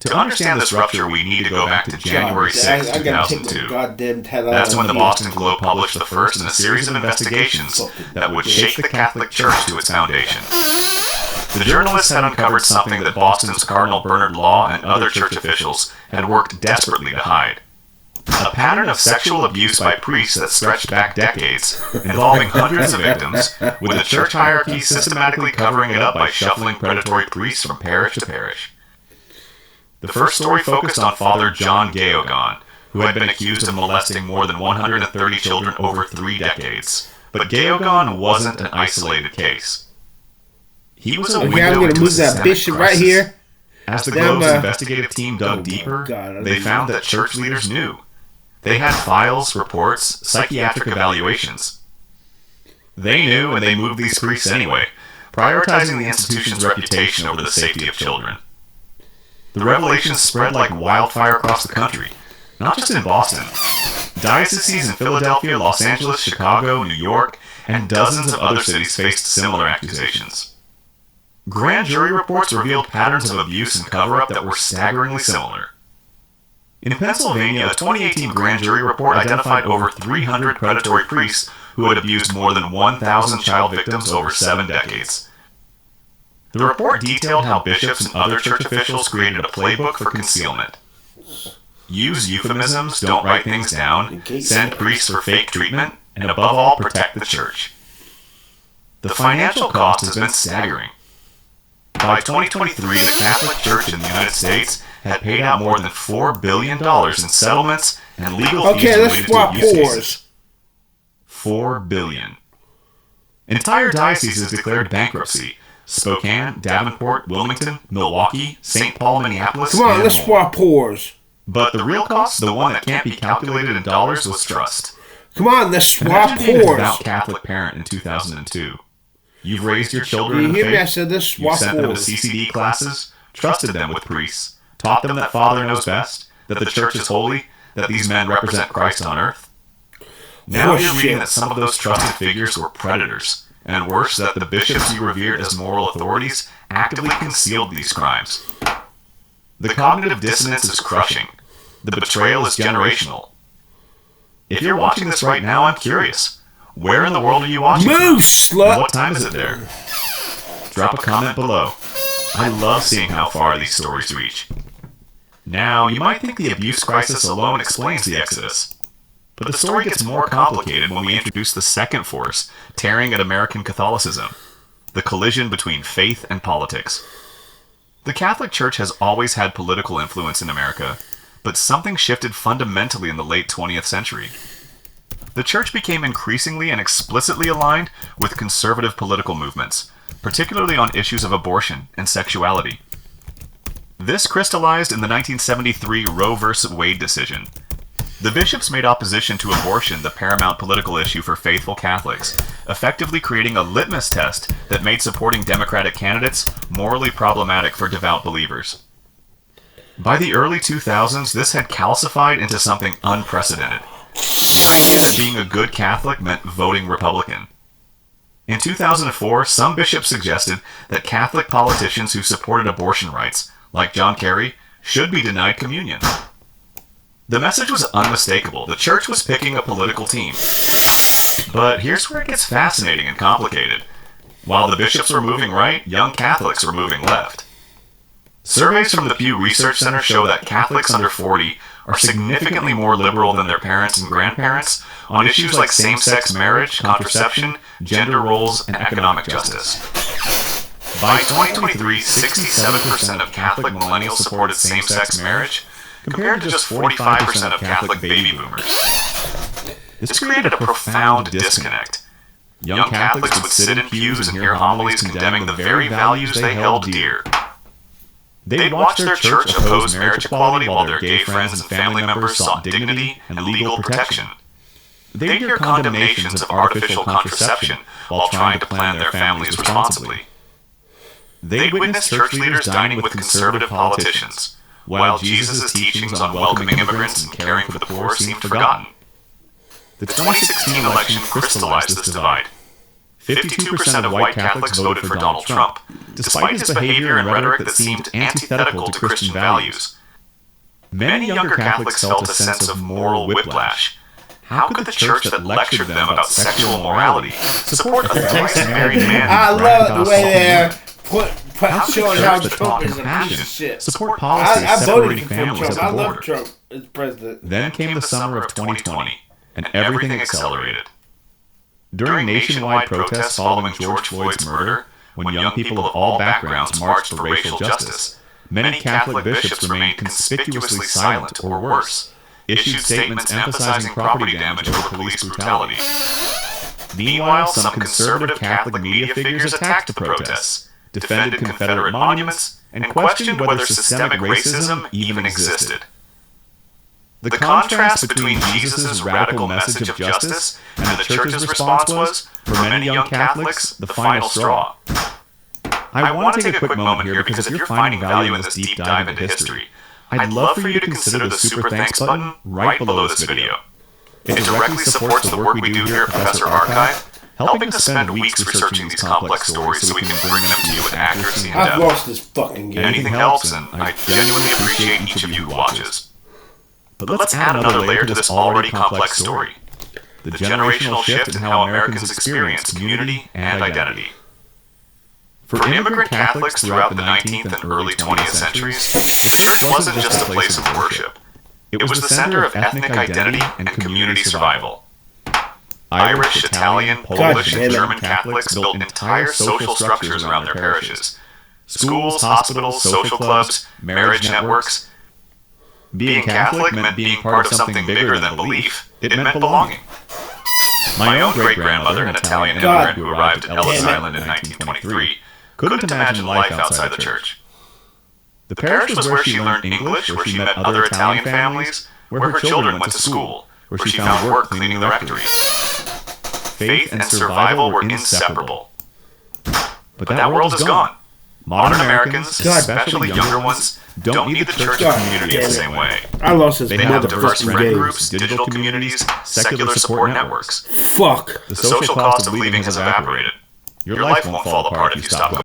To understand this rupture, we need to go back to January 6, 2002. That's when the Boston Globe published the first in a series of investigations that would shake the Catholic Church to its foundation. The journalists had uncovered something that Boston's Cardinal Bernard Law and other church officials had worked desperately to hide. A pattern of sexual abuse by priests that stretched back decades, involving hundreds of victims, with the church hierarchy systematically covering it up by shuffling predatory priests from parish to parish. The first story focused on Father John Gayogon, who had been accused of molesting more than 130 children over 3 decades. But Gayogon wasn't an isolated case. He was a window into a systemic crisis. As the Globe's investigative team dug deeper, they found that church leaders knew. They had files, reports, psychiatric evaluations. They knew, and they moved these priests anyway, prioritizing the institution's reputation over the safety of children. The revelations spread like wildfire across the country, not just in Boston. Dioceses in Philadelphia, Los Angeles, Chicago, New York, and dozens of other cities faced similar accusations. Grand jury reports revealed patterns of abuse and cover-up that were staggeringly similar. In Pennsylvania, a 2018 grand jury report identified over 300 predatory priests who had abused more than 1,000 child victims over 7 decades. The report detailed how bishops and other church officials created a playbook for concealment. Use euphemisms, don't write things down, send priests for fake treatment, and above all, protect the church. The financial cost has been staggering. By 2023, the Catholic Church in the United States had paid out more than $4 billion in settlements and legal fees related to abuse cases. $4 billion. Entire dioceses declared bankruptcy. Spokane, Davenport, Wilmington, Milwaukee, St. Paul, Minneapolis. Come on, let's swap pores. But the real cost, the one that can't be calculated in dollars, was trust. Come on, let's swap Imagine being a pores. devout Catholic parent in 2002. You've raised your children in the You hear me? I faith. said let's You've swap sent them to pores. CCD classes, trusted them with priests, taught them that Father knows best, that the church is holy, that these men represent Christ on earth. Now you're reading that some of those trusted figures were predators, and worse, that the bishops you revered as moral authorities actively concealed these crimes. The cognitive dissonance is crushing. The betrayal is generational. If you're watching this right now, I'm curious. Where in the world are you watching? Move, slut! And what time is it there? Drop a comment below. I love seeing how far these stories reach. Now, you might think the abuse crisis alone explains the exodus. But the story gets more complicated when we introduce the second force tearing at American Catholicism, the collision between faith and politics. The Catholic Church has always had political influence in America, but something shifted fundamentally in the late 20th century. The Church became increasingly and explicitly aligned with conservative political movements, particularly on issues of abortion and sexuality. This crystallized in the 1973 Roe v. Wade decision. The bishops made opposition to abortion the paramount political issue for faithful Catholics, effectively creating a litmus test that made supporting Democratic candidates morally problematic for devout believers. By the early 2000s, this had calcified into something unprecedented. The idea that being a good Catholic meant voting Republican. In 2004, some bishops suggested that Catholic politicians who supported abortion rights, like John Kerry, should be denied communion. The message was unmistakable. The church was picking a political team. But here's where it gets fascinating and complicated. While the bishops were moving right, young Catholics were moving left. Surveys from the Pew Research Center show that Catholics under 40 are significantly more liberal than their parents and grandparents on issues like same-sex marriage, contraception, gender roles, and economic justice. By 2023, 67% of Catholic millennials supported same-sex marriage, compared to just 45% of Catholic baby boomers. This created a profound disconnect. Young Catholics would sit in pews and hear homilies condemning the very values they held dear. They'd watch their church oppose marriage equality while their gay friends and family members sought dignity and legal protection. They'd hear condemnations of artificial contraception while trying to plan their families responsibly. They'd witness church leaders dining with conservative politicians, while Jesus' teachings on welcoming immigrants and caring for the poor seemed forgotten. The 2016 election crystallized this divide. 52% of white Catholics voted for Donald Trump, despite his behavior and rhetoric that seemed antithetical to Christian values. Many younger Catholics felt a sense of moral whiplash. How could the church that lectured them about sexual morality support a thrice-married man? I love the way they're How could showing the how church that Trump taught is a piece compassion of shit. support policies I voted separating for families Trump. at I the love border? Trump as president. Then came the summer of 2020, and everything accelerated. During nationwide protests following George Floyd's murder, when young people of all backgrounds marched for racial justice, many Catholic bishops remained conspicuously silent or worse, issued statements emphasizing property damage over police brutality. Meanwhile, some conservative Catholic media figures attacked the protests, defended Confederate monuments, and questioned whether systemic racism even existed. The contrast between Jesus' radical message of justice and the Church's response was, for many young Catholics, the final straw. I want to take a quick moment here because if you're finding value in this deep dive into history, I'd love for you to consider the Super Thanks button right below this video. It directly supports the work we do here at Professor Archive, helping us spend weeks researching these complex stories so we can bring them to you with accuracy and I've depth. lost this fucking game. Anything helps, and I genuinely appreciate each of you who watches. But let's add another layer to this already complex story. The generational shift in how Americans experience community and identity. For immigrant Catholics throughout the 19th and early 20th centuries, the church wasn't just a place of worship. It was the center of ethnic identity and community survival. Irish, Italian, Polish, and German Catholics built entire social structures around their parishes. Schools, hospitals, social clubs, marriage networks. Being Catholic meant being part of something bigger than belief. It meant belonging. My own great-grandmother, an Italian immigrant who arrived at Ellis Island in 1923, couldn't imagine life outside the church. The parish was where she learned English, where she met other Italian families, where her children went to school, where she found work cleaning the rectories. Faith and survival were inseparable. But that world is gone. Modern Americans, especially younger ones, don't need the church community the same way. I lost this They have diverse motherfucking friend game. groups, digital communities, secular support networks. Fuck. The social cost of leaving has evaporated. Your life won't fall apart if you stop